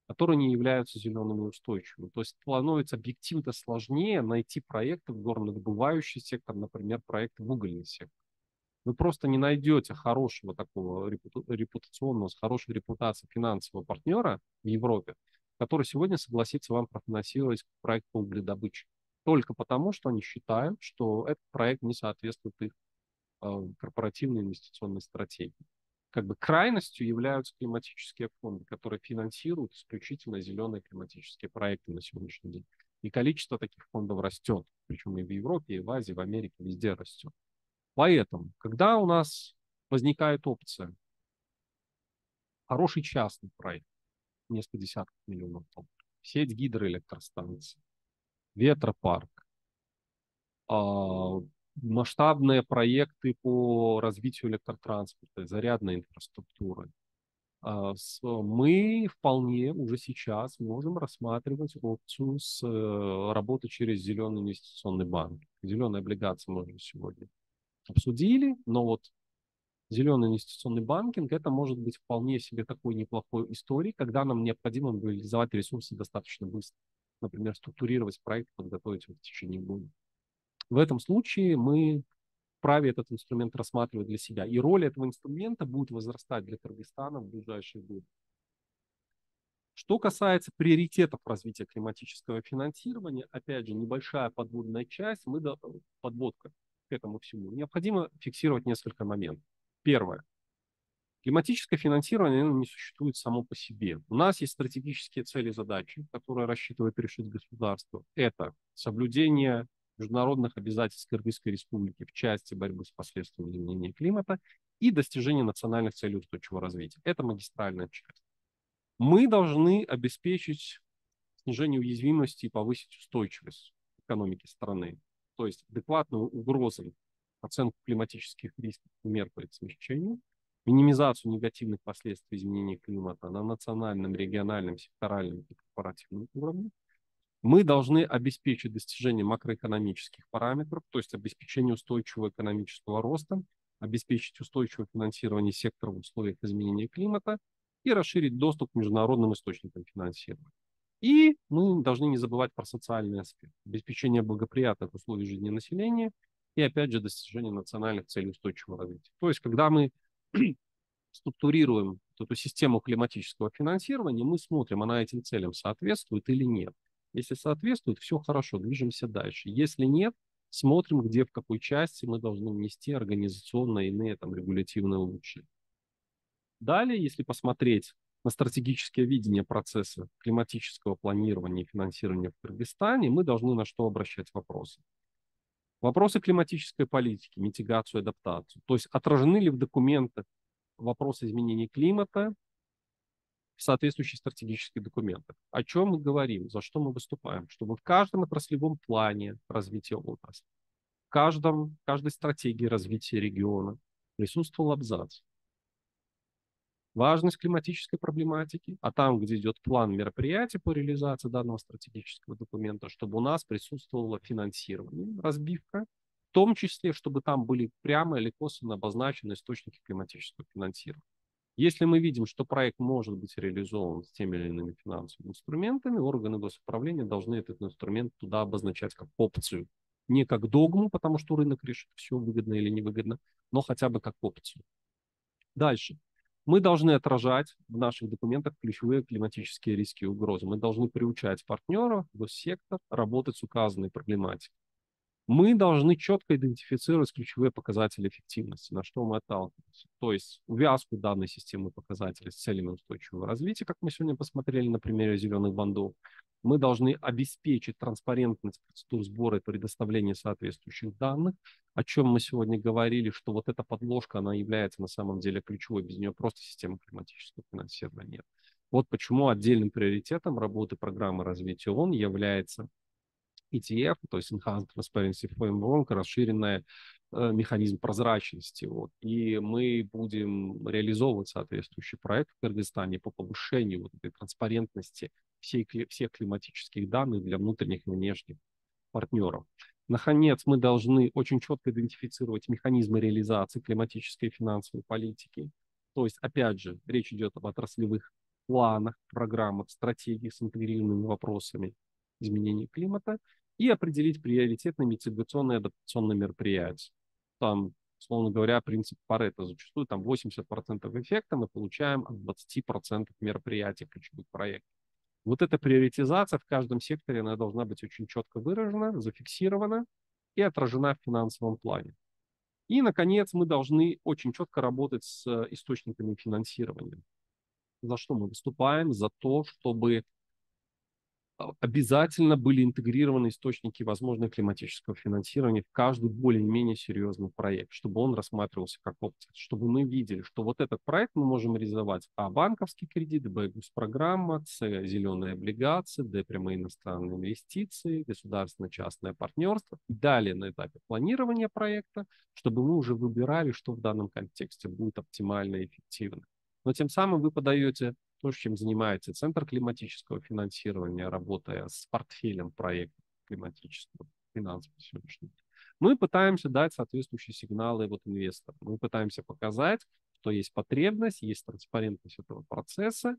которые не являются зелеными и устойчивыми. То есть становится объективно сложнее найти проекты в горнодобывающий сектор, например, проекты в угольный сектор. Вы просто не найдете хорошего такого репутационного, с хорошей репутацией финансового партнера в Европе, который сегодня согласится вам профинансировать проект по угледобыче. Только потому, что они считают, что этот проект не соответствует их корпоративной инвестиционной стратегии. Как бы крайностью являются климатические фонды, которые финансируют исключительно зеленые климатические проекты на сегодняшний день. И количество таких фондов растет, причем и в Европе, и в Азии, в Америке, везде растет. Поэтому, когда у нас возникает опция, хороший частный проект, несколько десятков миллионов долларов, сеть гидроэлектростанций, ветропарк, масштабные проекты по развитию электротранспорта, зарядной инфраструктуры, мы вполне уже сейчас можем рассматривать опцию с работы через зеленый инвестиционный банк. Зеленые облигации мы уже сегодня обсудили, но вот зеленый инвестиционный банкинг — это может быть вполне себе такой неплохой историей, когда нам необходимо мобилизовать ресурсы достаточно быстро. Например, структурировать проект, подготовить его в течение года. В этом случае мы вправе этот инструмент рассматривать для себя. И роль этого инструмента будет возрастать для Кыргызстана в ближайшие годы. Что касается приоритетов развития климатического финансирования, опять же, небольшая подводная часть, подводка к этому всему. Необходимо фиксировать несколько моментов. Первое. Климатическое финансирование не существует само по себе. У нас есть стратегические цели и задачи, которые рассчитывает решить государство. Это соблюдение международных обязательств Кыргызской республики в части борьбы с последствиями изменения климата и достижение национальных целей устойчивого развития. Это магистральная часть. Мы должны обеспечить снижение уязвимости и повысить устойчивость экономики страны, то есть адекватную угрозам, оценку климатических рисков и мер по их смягчению, минимизацию негативных последствий изменения климата на национальном, региональном, секторальном и корпоративном уровне. Мы должны обеспечить достижение макроэкономических параметров, то есть обеспечение устойчивого экономического роста, обеспечить устойчивое финансирование сектора в условиях изменения климата и расширить доступ к международным источникам финансирования. И мы должны не забывать про социальный аспект, обеспечение благоприятных условий жизни населения и, опять же, достижение национальных целей устойчивого развития. То есть, когда мы структурируем эту систему климатического финансирования, мы смотрим, она этим целям соответствует или нет. Если соответствует, все хорошо, движемся дальше. Если нет, смотрим, где, в какой части мы должны внести организационные и иные там регулятивные улучшения. Далее, если посмотреть на стратегическое видение процесса климатического планирования и финансирования в Кыргызстане, мы должны на что обращать вопросы. Вопросы климатической политики, митигацию, адаптацию. То есть отражены ли в документах вопросы изменения климата в соответствующих стратегических документах. О чем мы говорим, за что мы выступаем? Чтобы в каждом отраслевом плане развития отрасли, в каждой стратегии развития региона присутствовал абзац. Важность климатической проблематики, а там, где идет план мероприятий по реализации данного стратегического документа, чтобы у нас присутствовало финансирование, разбивка, в том числе, чтобы там были прямо или косвенно обозначены источники климатического финансирования. Если мы видим, что проект может быть реализован с теми или иными финансовыми инструментами, органы госуправления должны этот инструмент туда обозначать как опцию. Не как догму, потому что рынок решит, все выгодно или невыгодно, но хотя бы как опцию. Дальше. Мы должны отражать в наших документах ключевые климатические риски и угрозы. Мы должны приучать партнеров, госсектор работать с указанной проблематикой. Мы должны четко идентифицировать ключевые показатели эффективности, на что мы отталкиваемся. То есть увязку данной системы показателей с целями устойчивого развития, как мы сегодня посмотрели на примере зеленых бандов. Мы должны обеспечить транспарентность процедур сбора и предоставления соответствующих данных, о чем мы сегодня говорили, что вот эта подложка, она является на самом деле ключевой, без нее просто система климатического финансирования нет. Вот почему отдельным приоритетом работы программы развития ООН является ETF, то есть Enhanced Transparency Framework, расширенный механизм прозрачности. Вот. И мы будем реализовывать соответствующий проект в Кыргызстане по повышению вот этой транспарентности всех климатических данных для внутренних и внешних партнеров. Наконец, мы должны очень четко идентифицировать механизмы реализации климатической и финансовой политики. То есть, опять же, речь идет об отраслевых планах, программах, стратегиях с интегрированными вопросами изменения климата и определить приоритетные митигационные и адаптационные мероприятия. Там условно говоря, принцип Парето. Зачастую там 80% эффекта мы получаем от 20% мероприятий, ключевых проектов. Вот эта приоритизация в каждом секторе, она должна быть очень четко выражена, зафиксирована и отражена в финансовом плане. И, наконец, мы должны очень четко работать с источниками финансирования. За что мы выступаем? За то, чтобы обязательно были интегрированы источники возможного климатического финансирования в каждый более-менее серьезный проект, чтобы он рассматривался как опция, чтобы мы видели, что вот этот проект мы можем реализовать: а, банковский кредит, б, госпрограмма, с, зеленые облигации, д, прямые иностранные инвестиции, государственно-частное партнерство. И далее на этапе планирования проекта, чтобы мы уже выбирали, что в данном контексте будет оптимально и эффективно. Но тем самым вы подаете то, чем занимается Центр климатического финансирования, работая с портфелем проектов климатического финансового сегодняшнего. Мы пытаемся дать соответствующие сигналы инвесторам. Мы пытаемся показать, что есть потребность, есть транспарентность этого процесса,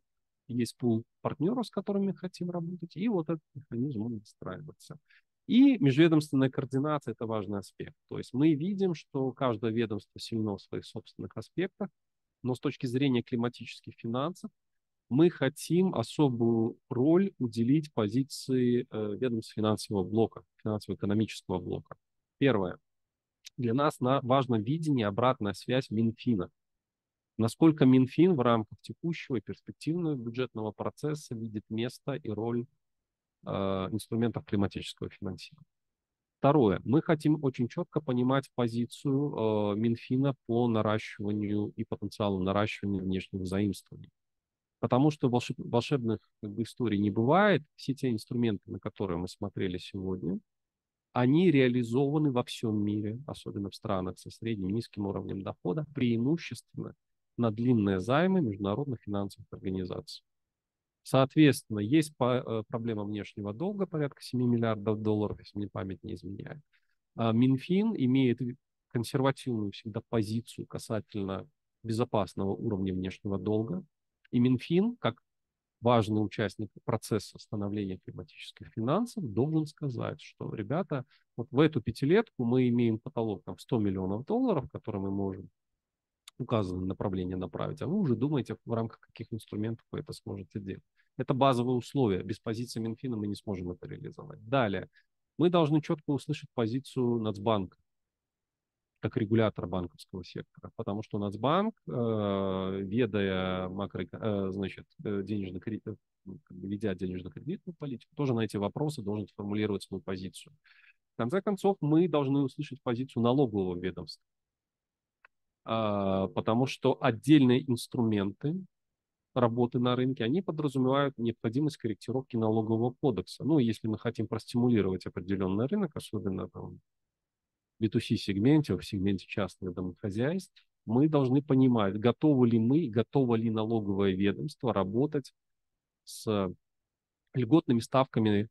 есть пул партнеров, с которыми мы хотим работать, и вот этот механизм он выстраивается. И межведомственная координация – это важный аспект. То есть мы видим, что каждое ведомство сильно в своих собственных аспектах, но с точки зрения климатических финансов мы хотим особую роль уделить позиции ведомств финансового блока, финансово-экономического блока. Первое. Для нас важно видение, обратная связь Минфина. Насколько Минфин в рамках текущего и перспективного бюджетного процесса видит место и роль инструментов климатического финансирования. Второе. Мы хотим очень четко понимать позицию Минфина по наращиванию и потенциалу наращивания внешних заимствований. Потому что волшебных историй не бывает. Все те инструменты, на которые мы смотрели сегодня, они реализованы во всем мире, особенно в странах со средним и низким уровнем дохода, преимущественно на длинные займы международных финансовых организаций. Соответственно, есть проблема внешнего долга, порядка 7 миллиардов долларов, если мне память не изменяет. Минфин имеет консервативную всегда позицию касательно безопасного уровня внешнего долга. И Минфин, как важный участник процесса становления климатических финансов, должен сказать, что, ребята, вот в эту пятилетку мы имеем потолок в 100 миллионов долларов, который мы можем указанное направление направить, а вы уже думаете, в рамках каких инструментов вы это сможете делать. Это базовые условия. Без позиции Минфина мы не сможем это реализовать. Далее. Мы должны четко услышать позицию Нацбанка как регулятора банковского сектора, потому что Нацбанк, ведая ведя денежно-кредитную политику, тоже на эти вопросы должен сформулировать свою позицию. В конце концов, мы должны услышать позицию налогового ведомства, потому что отдельные инструменты работы на рынке, они подразумевают необходимость корректировки налогового кодекса. Ну, если мы хотим простимулировать определенный рынок, особенно в B2C-сегменте, в сегменте частных домохозяйств, мы должны понимать, готовы ли налоговое ведомство работать с льготными ставками,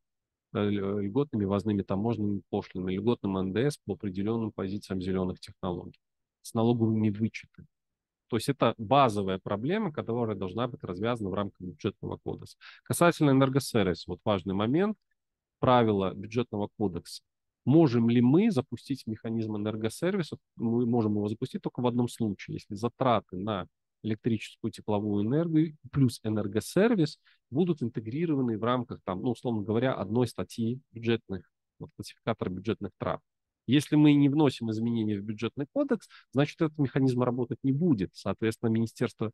льготными ввозными таможенными пошлинами, льготным НДС по определенным позициям зеленых технологий, с налоговыми вычетами. То есть это базовая проблема, которая должна быть развязана в рамках бюджетного кодекса. Касательно энергосервиса, вот важный момент, правила бюджетного кодекса. Можем ли мы запустить механизм энергосервиса? Мы можем его запустить только в одном случае, если затраты на электрическую, тепловую энергию плюс энергосервис будут интегрированы в рамках, условно говоря, одной статьи классификатора бюджетных трат. Если мы не вносим изменения в бюджетный кодекс, значит, этот механизм работать не будет. Соответственно, Министерство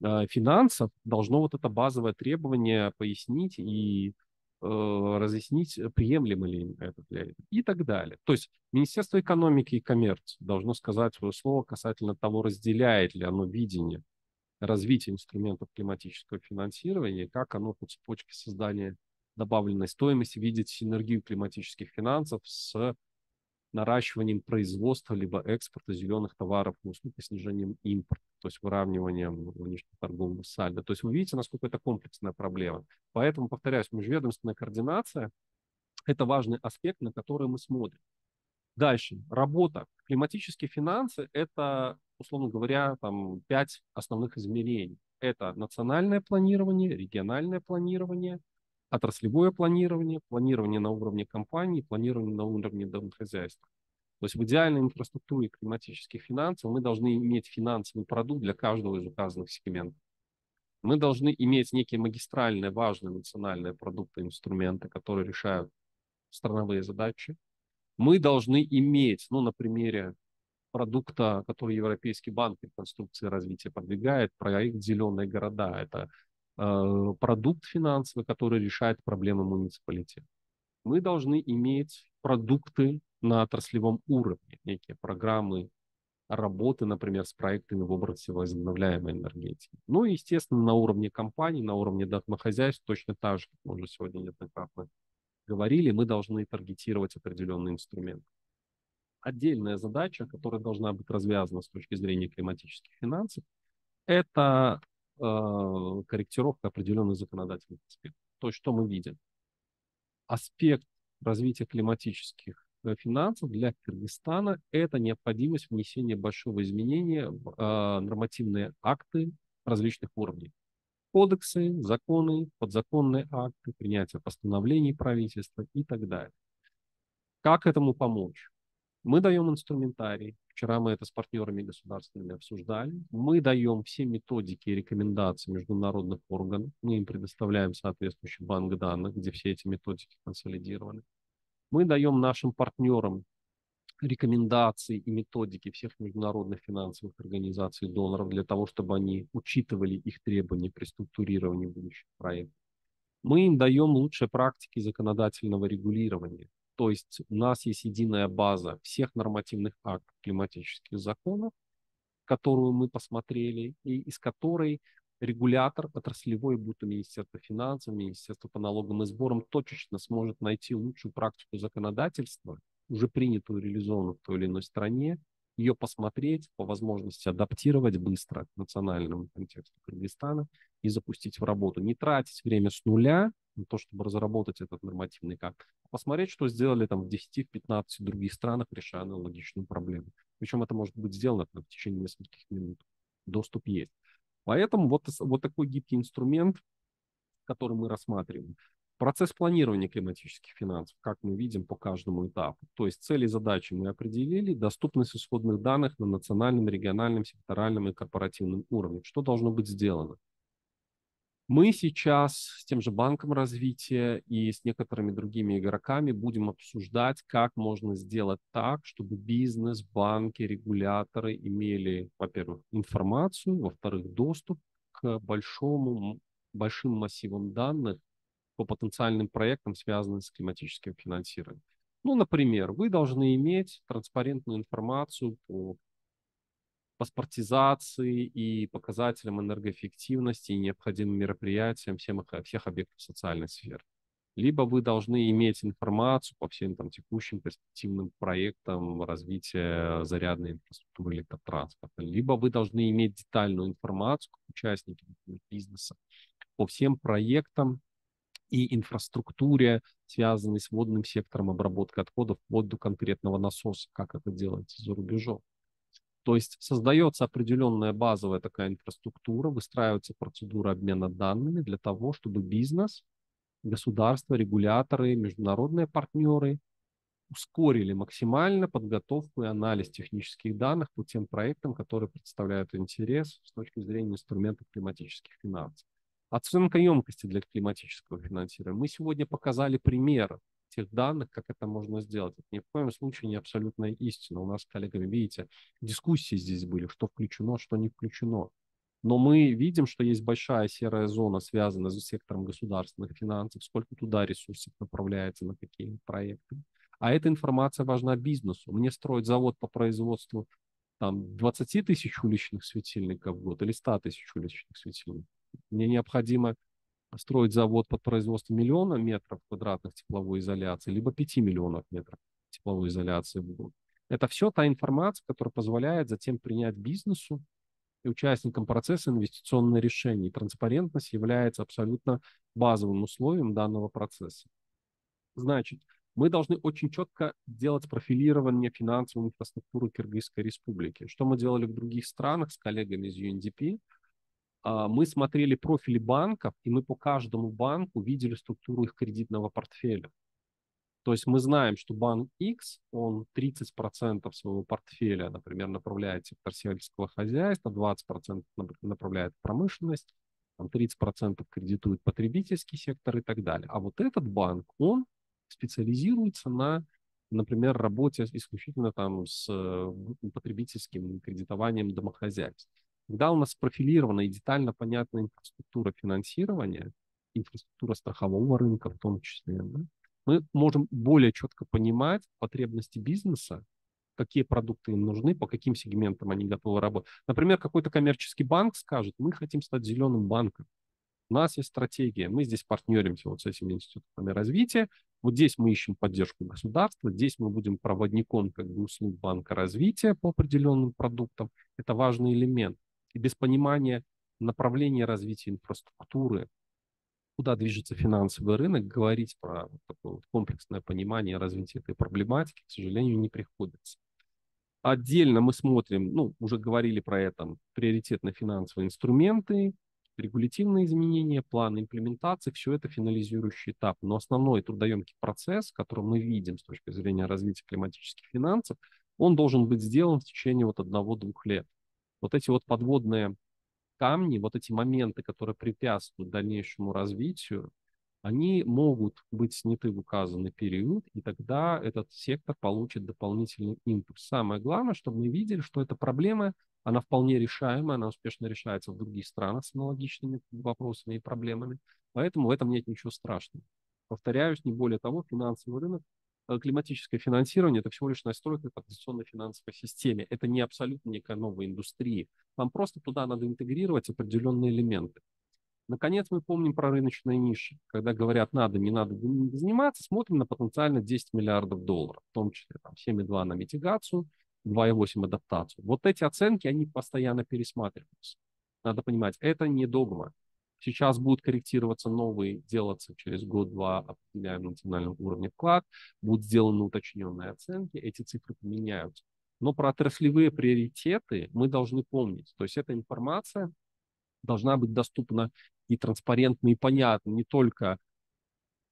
финансов должно вот это базовое требование пояснить и разъяснить, приемлемо ли это для этого и так далее. То есть Министерство экономики и коммерции должно сказать свое слово касательно того, разделяет ли оно видение развития инструментов климатического финансирования, как оно по цепочке создания добавленной стоимости видит синергию климатических финансов с наращиванием производства либо экспорта зеленых товаров и услуг и снижением импорта, то есть выравниванием внешнеторгового сальдо. То есть вы видите, насколько это комплексная проблема. Поэтому, повторяюсь, межведомственная координация – это важный аспект, на который мы смотрим. Дальше. Работа. Климатические финансы – это, условно говоря, 5 основных измерений. Это национальное планирование, региональное планирование, отраслевое планирование, планирование на уровне компании, планирование на уровне домохозяйства. То есть в идеальной инфраструктуре климатических финансов мы должны иметь финансовый продукт для каждого из указанных сегментов. Мы должны иметь некие магистральные, важные национальные продукты, инструменты, которые решают страновые задачи. Мы должны иметь, ну, на примере продукта, который Европейский банк реконструкции и развития продвигает, проект «Зеленые города». Это продукт финансовый, который решает проблемы муниципалитета. Мы должны иметь продукты на отраслевом уровне, некие программы работы, например, с проектами в области возобновляемой энергетики. Ну и, естественно, на уровне компаний, на уровне домохозяйств, точно так же, как мы уже сегодня неоднократно говорили, мы должны таргетировать определенные инструменты. Отдельная задача, которая должна быть развязана с точки зрения климатических финансов, это корректировка определенных законодательных аспектов. То есть, что мы видим? Аспект развития климатических финансов для Кыргызстана – это необходимость внесения большого изменения в нормативные акты различных уровней. Кодексы, законы, подзаконные акты, принятие постановлений правительства и так далее. Как этому помочь? Мы даем инструментарий. Вчера мы это с партнерами государственными обсуждали. Мы даем все методики и рекомендации международных органов. Мы им предоставляем соответствующий банк данных, где все эти методики консолидированы. Мы даем нашим партнерам рекомендации и методики всех международных финансовых организаций, доноров, для того, чтобы они учитывали их требования при структурировании будущих проектов. Мы им даем лучшие практики законодательного регулирования. То есть у нас есть единая база всех нормативных актов климатических законов, которую мы посмотрели, и из которой регулятор отраслевой, будь то Министерство финансов, Министерство по налогам и сборам, точечно сможет найти лучшую практику законодательства, уже принятую, реализованную в той или иной стране, ее посмотреть, по возможности адаптировать быстро к национальному контексту Кыргызстана и запустить в работу. Не тратить время с нуля на то, чтобы разработать этот нормативный акт, а посмотреть, что сделали там в 10-15 других странах, решая аналогичную проблему. Причем это может быть сделано в течение нескольких минут. Доступ есть. Поэтому вот такой гибкий инструмент, который мы рассматриваем. Процесс планирования климатических финансов, как мы видим по каждому этапу. То есть цели и задачи мы определили, доступность исходных данных на национальном, региональном, секторальном и корпоративном уровне. Что должно быть сделано? Мы сейчас с тем же Банком развития и с некоторыми другими игроками будем обсуждать, как можно сделать так, чтобы бизнес, банки, регуляторы имели, во-первых, информацию, во-вторых, доступ к большим массивам данных по потенциальным проектам, связанным с климатическим финансированием. Ну, например, вы должны иметь транспарентную информацию по паспортизации и показателям энергоэффективности и необходимым мероприятиям всех объектов социальной сферы. Либо вы должны иметь информацию по всем там, текущим перспективным проектам развития зарядной инфраструктуры электротранспорта. Либо вы должны иметь детальную информацию как участники бизнеса по всем проектам и инфраструктуре, связанной с водным сектором обработки отходов, вплоть до конкретного насоса, как это делается за рубежом. То есть создается определенная базовая такая инфраструктура, выстраивается процедура обмена данными для того, чтобы бизнес, государства, регуляторы, международные партнеры ускорили максимально подготовку и анализ технических данных по тем проектам, которые представляют интерес с точки зрения инструментов климатических финансов. Оценка емкости для климатического финансирования. Мы сегодня показали пример тех данных, как это можно сделать. Это ни в коем случае не абсолютная истина. У нас с коллегами, видите, дискуссии здесь были, что включено, что не включено. Но мы видим, что есть большая серая зона, связанная с сектором государственных финансов, сколько туда ресурсов направляется на какие проекты. А эта информация важна бизнесу. Мне строить завод по производству там, 20 тысяч уличных светильников в год или 100 тысяч уличных светильников. Мне необходимо строить завод под производство 1 миллиона метров квадратных тепловой изоляции, либо 5 миллионов метров тепловой изоляции в год. Это все та информация, которая позволяет затем принять бизнесу и участникам процесса инвестиционные решения. И транспарентность является абсолютно базовым условием данного процесса. Значит, мы должны очень четко делать профилирование финансовой инфраструктуры Кыргызской республики. Что мы делали в других странах с коллегами из UNDP? Мы смотрели профили банков, и мы по каждому банку видели структуру их кредитного портфеля. То есть мы знаем, что банк X, он 30% своего портфеля, например, направляет в сектор сельского хозяйства, 20% направляет в промышленность, там 30% кредитует потребительский сектор и так далее. А вот этот банк, он специализируется на, например, работе исключительно там с потребительским кредитованием домохозяйств. Когда у нас спрофилирована и детально понятна инфраструктура финансирования, инфраструктура страхового рынка в том числе, да, мы можем более четко понимать потребности бизнеса, какие продукты им нужны, по каким сегментам они готовы работать. Например, какой-то коммерческий банк скажет, мы хотим стать зеленым банком. У нас есть стратегия, мы здесь партнеримся вот с этими институтами развития, вот здесь мы ищем поддержку государства, здесь мы будем проводником как бы услуг банка развития по определенным продуктам. Это важный элемент. И без понимания направления развития инфраструктуры, куда движется финансовый рынок, говорить про вот такое вот комплексное понимание развития этой проблематики, к сожалению, не приходится. Отдельно мы смотрим, ну, уже говорили про это, приоритетные финансовые инструменты, регулятивные изменения, планы имплементации, все это финализирующий этап. Но основной трудоемкий процесс, который мы видим с точки зрения развития климатических финансов, он должен быть сделан в течение вот 1-2 лет. Вот эти вот подводные камни, вот эти моменты, которые препятствуют дальнейшему развитию, они могут быть сняты в указанный период, и тогда этот сектор получит дополнительный импульс. Самое главное, чтобы мы видели, что эта проблема, она вполне решаемая, она успешно решается в других странах с аналогичными вопросами и проблемами. Поэтому в этом нет ничего страшного. Повторяюсь, не более того, финансовый рынок, климатическое финансирование – это всего лишь настройка по традиционной финансовой системе. Это не абсолютно некая новая индустрия. Вам просто туда надо интегрировать определенные элементы. Наконец, мы помним про рыночные ниши. Когда говорят, надо, не надо заниматься, смотрим на потенциально 10 миллиардов долларов, в том числе там, 7,2 на митигацию, 2,8 адаптацию. Вот эти оценки, они постоянно пересматриваются. Надо понимать, это не догма. Сейчас будут корректироваться новые, делаться через год-два, определяем на национальном уровне вклад, будут сделаны уточненные оценки, эти цифры поменяются. Но про отраслевые приоритеты мы должны помнить. То есть эта информация должна быть доступна и транспарентна, и понятна не только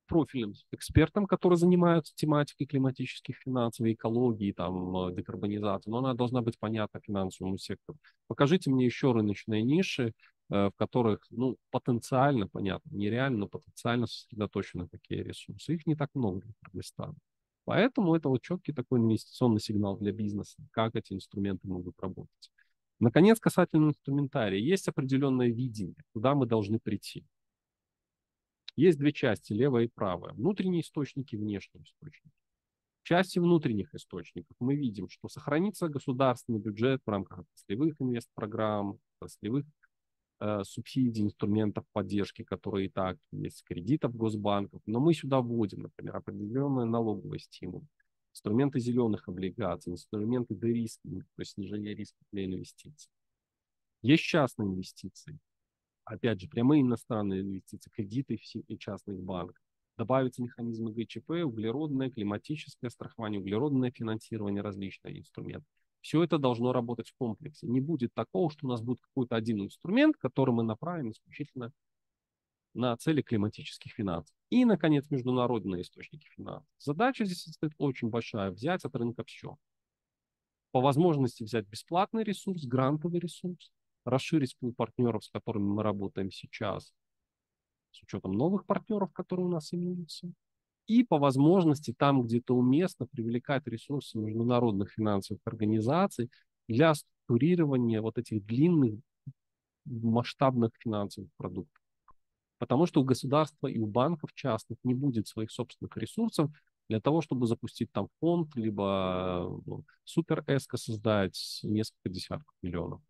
профильным экспертам, которые занимаются тематикой климатических финансов, экологии, там, декарбонизации, но она должна быть понятна финансовому сектору. Покажите мне еще рыночные ниши, в которых, ну, потенциально, понятно, нереально, но потенциально сосредоточены такие ресурсы. Их не так много для Кыргызстана. Поэтому это вот четкий такой инвестиционный сигнал для бизнеса, как эти инструменты могут работать. Наконец, касательно инструментария, есть определенное видение, куда мы должны прийти. Есть две части, левая и правая. Внутренние источники, внешние источники. В части внутренних источников мы видим, что сохранится государственный бюджет в рамках отраслевых инвестпрограмм, отраслевых субсидий, инструментов поддержки, которые и так есть, кредитов госбанков. Но мы сюда вводим, например, определенные налоговые стимулы, инструменты зеленых облигаций, инструменты дерискинга, то есть снижение риска для инвестиций. Есть частные инвестиции. Опять же, прямые иностранные инвестиции, кредиты в частных банках. Добавятся механизмы ГЧП, углеродное, климатическое страхование, углеродное финансирование, различные инструменты. Все это должно работать в комплексе. Не будет такого, что у нас будет какой-то один инструмент, который мы направим исключительно на цели климатических финансов. И, наконец, международные источники финансов. Задача здесь стоит очень большая – взять от рынка все. По возможности взять бесплатный ресурс, грантовый ресурс, расширить пул партнеров, с которыми мы работаем сейчас, с учетом новых партнеров, которые у нас имеются. И по возможности там, где это уместно, привлекать ресурсы международных финансовых организаций для структурирования вот этих длинных масштабных финансовых продуктов. Потому что у государства и у банков частных не будет своих собственных ресурсов для того, чтобы запустить там фонд, либо супер-эско создать несколько десятков миллионов.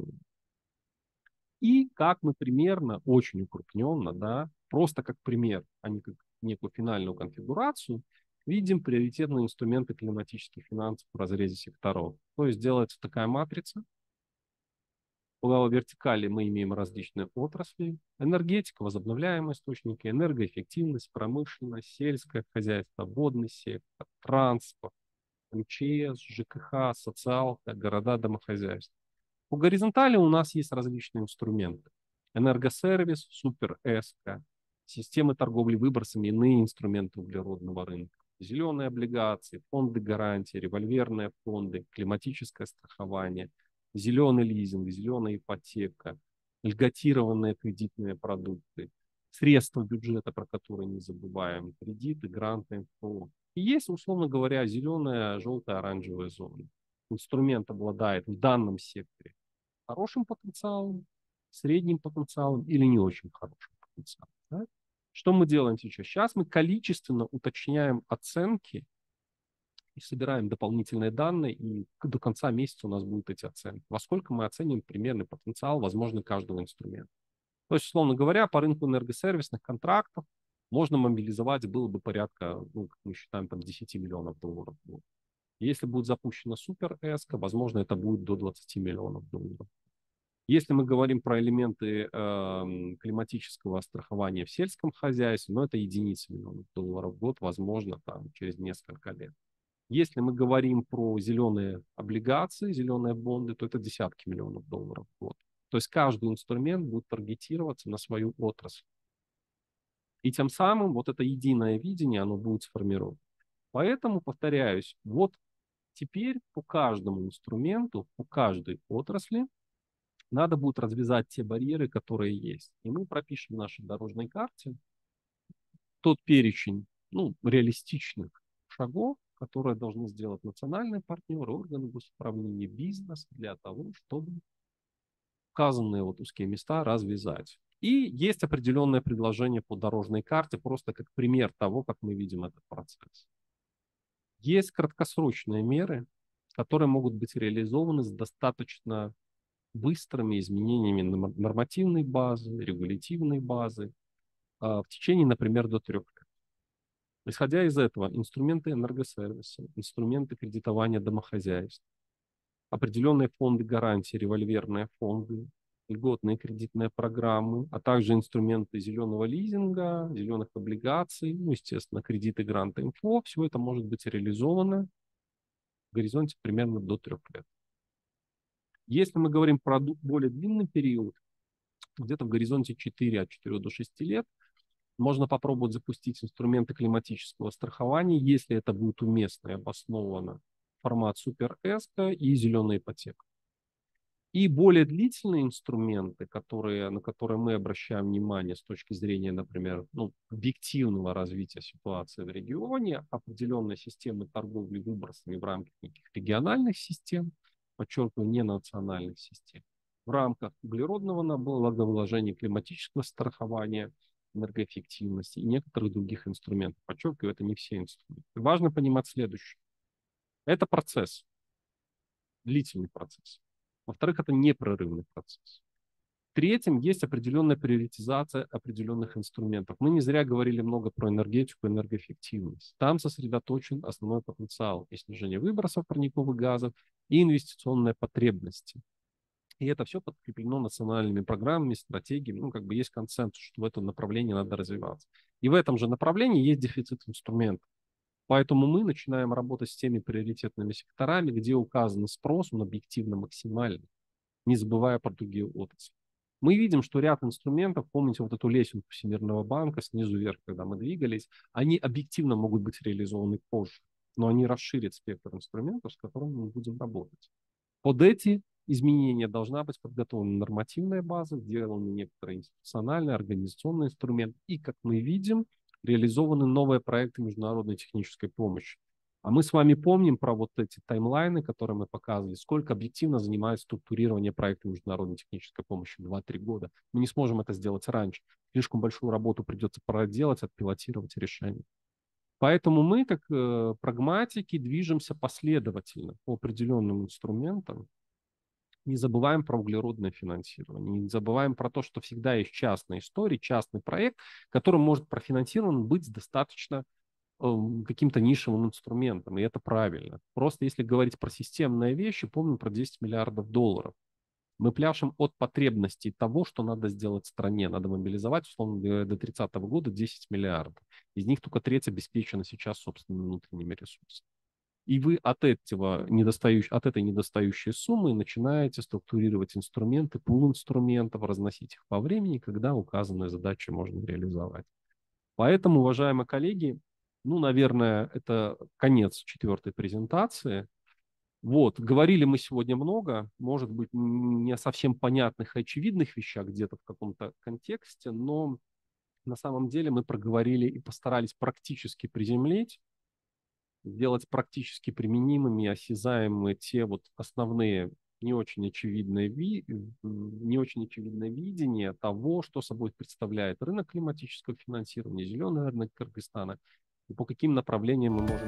И как мы примерно, очень укрупненно, да, просто как пример, а не как некую финальную конфигурацию, видим приоритетные инструменты климатических финансов в разрезе секторов. То есть делается такая матрица. По вертикали мы имеем различные отрасли. Энергетика, возобновляемые источники, энергоэффективность, промышленность, сельское хозяйство, водный сектор, транспорт, МЧС, ЖКХ, социалка, города, домохозяйства. По горизонтали у нас есть различные инструменты. Энергосервис, супер-эско, системы торговли выбросами, иные инструменты углеродного рынка. Зеленые облигации, фонды гарантии, револьверные фонды, климатическое страхование, зеленый лизинг, зеленая ипотека, льготированные кредитные продукты, средства бюджета, про которые не забываем, кредиты, гранты, МФО. И есть, условно говоря, зеленая, желтая, оранжевая зона. Инструмент обладает в данном секторе хорошим потенциалом, средним потенциалом или не очень хорошим потенциалом. Да? Что мы делаем сейчас? Сейчас мы количественно уточняем оценки и собираем дополнительные данные, и до конца месяца у нас будут эти оценки. Во сколько мы оценим примерный потенциал, возможно, каждого инструмента. То есть, условно говоря, по рынку энергосервисных контрактов можно мобилизовать было бы порядка, ну, как мы считаем, там 10 миллионов долларов. Если будет запущена супер эска, возможно, это будет до 20 миллионов долларов. Если мы говорим про элементы климатического страхования в сельском хозяйстве, но это единицы миллионов долларов в год, возможно, там, через несколько лет. Если мы говорим про зеленые облигации, зеленые бонды, то это десятки миллионов долларов в год. То есть каждый инструмент будет таргетироваться на свою отрасль. И тем самым вот это единое видение, оно будет сформировано. Поэтому, повторяюсь, вот теперь по каждому инструменту, по каждой отрасли надо будет развязать те барьеры, которые есть. И мы пропишем в нашей дорожной карте тот перечень, ну, реалистичных шагов, которые должны сделать национальные партнеры, органы госуправления, бизнес для того, чтобы указанные вот узкие места развязать. И есть определенное предложение по дорожной карте, просто как пример того, как мы видим этот процесс. Есть краткосрочные меры, которые могут быть реализованы с достаточно быстрыми изменениями нормативной базы, регулятивной базы в течение, например, до 3 лет. Исходя из этого, инструменты энергосервиса, инструменты кредитования домохозяйств, определенные фонды гарантии, револьверные фонды, льготные кредитные программы, а также инструменты зеленого лизинга, зеленых облигаций, ну, естественно, кредиты, гранты, МФО, все это может быть реализовано в горизонте примерно до 3 лет. Если мы говорим про более длинный период, где-то в горизонте 4 от 4 до 6 лет, можно попробовать запустить инструменты климатического страхования, если это будет уместно и обосновано, формат супер эска и зеленая ипотека. И более длительные инструменты, на которые мы обращаем внимание с точки зрения, например, ну, объективного развития ситуации в регионе, определенной системы торговли выбросами в рамках неких региональных систем, подчеркиваю, не национальных систем, в рамках углеродного налогообложения, климатического страхования, энергоэффективности и некоторых других инструментов. Подчеркиваю, это не все инструменты. Важно понимать следующее. Это процесс, длительный процесс. Во-вторых, это непрерывный процесс. В-третьем, есть определенная приоритизация определенных инструментов. Мы не зря говорили много про энергетику и энергоэффективность. Там сосредоточен основной потенциал и снижение выбросов парниковых газов, и инвестиционные потребности. И это все подкреплено национальными программами, стратегиями. Ну, как бы есть консенсус, что в этом направлении надо развиваться. И в этом же направлении есть дефицит инструментов. Поэтому мы начинаем работать с теми приоритетными секторами, где указан спрос, он объективно максимальный, не забывая про другие отрасли. Мы видим, что ряд инструментов, помните вот эту лесенку Всемирного банка снизу вверх, когда мы двигались, они объективно могут быть реализованы позже, но они расширят спектр инструментов, с которыми мы будем работать. Под эти изменения должна быть подготовлена нормативная база, сделаны некоторые институциональные, организационные инструменты, и, как мы видим, реализованы новые проекты международной технической помощи. А мы с вами помним про вот эти таймлайны, которые мы показывали, сколько объективно занимает структурирование проекта международной технической помощи 2-3 года. Мы не сможем это сделать раньше. Слишком большую работу придется проделать, отпилотировать решение. Поэтому мы, как прагматики, движемся последовательно по определенным инструментам. Не забываем про углеродное финансирование, не забываем про то, что всегда есть частная история, частный проект, который может профинансирован быть достаточно каким-то нишевым инструментом, и это правильно. Просто если говорить про системные вещи, помним про 10 миллиардов долларов. Мы пляшем от потребностей того, что надо сделать в стране. Надо мобилизовать, условно, до 30-го года 10 миллиардов. Из них только треть обеспечена сейчас собственными внутренними ресурсами. И вы от этой недостающей суммы начинаете структурировать инструменты, пул инструментов, разносить их по времени, когда указанные задачи можно реализовать. Поэтому, уважаемые коллеги, Ну, наверное, это конец четвертой презентации. Вот, говорили мы сегодня много, может быть, не о совсем понятных и очевидных вещах где-то в каком-то контексте, но на самом деле мы проговорили и постарались практически приземлить, сделать практически применимыми и осязаемые те вот основные не очень очевидное, не очень очевидное видение того, что собой представляет рынок климатического финансирования, зеленый рынок Кыргызстана и по каким направлениям мы можем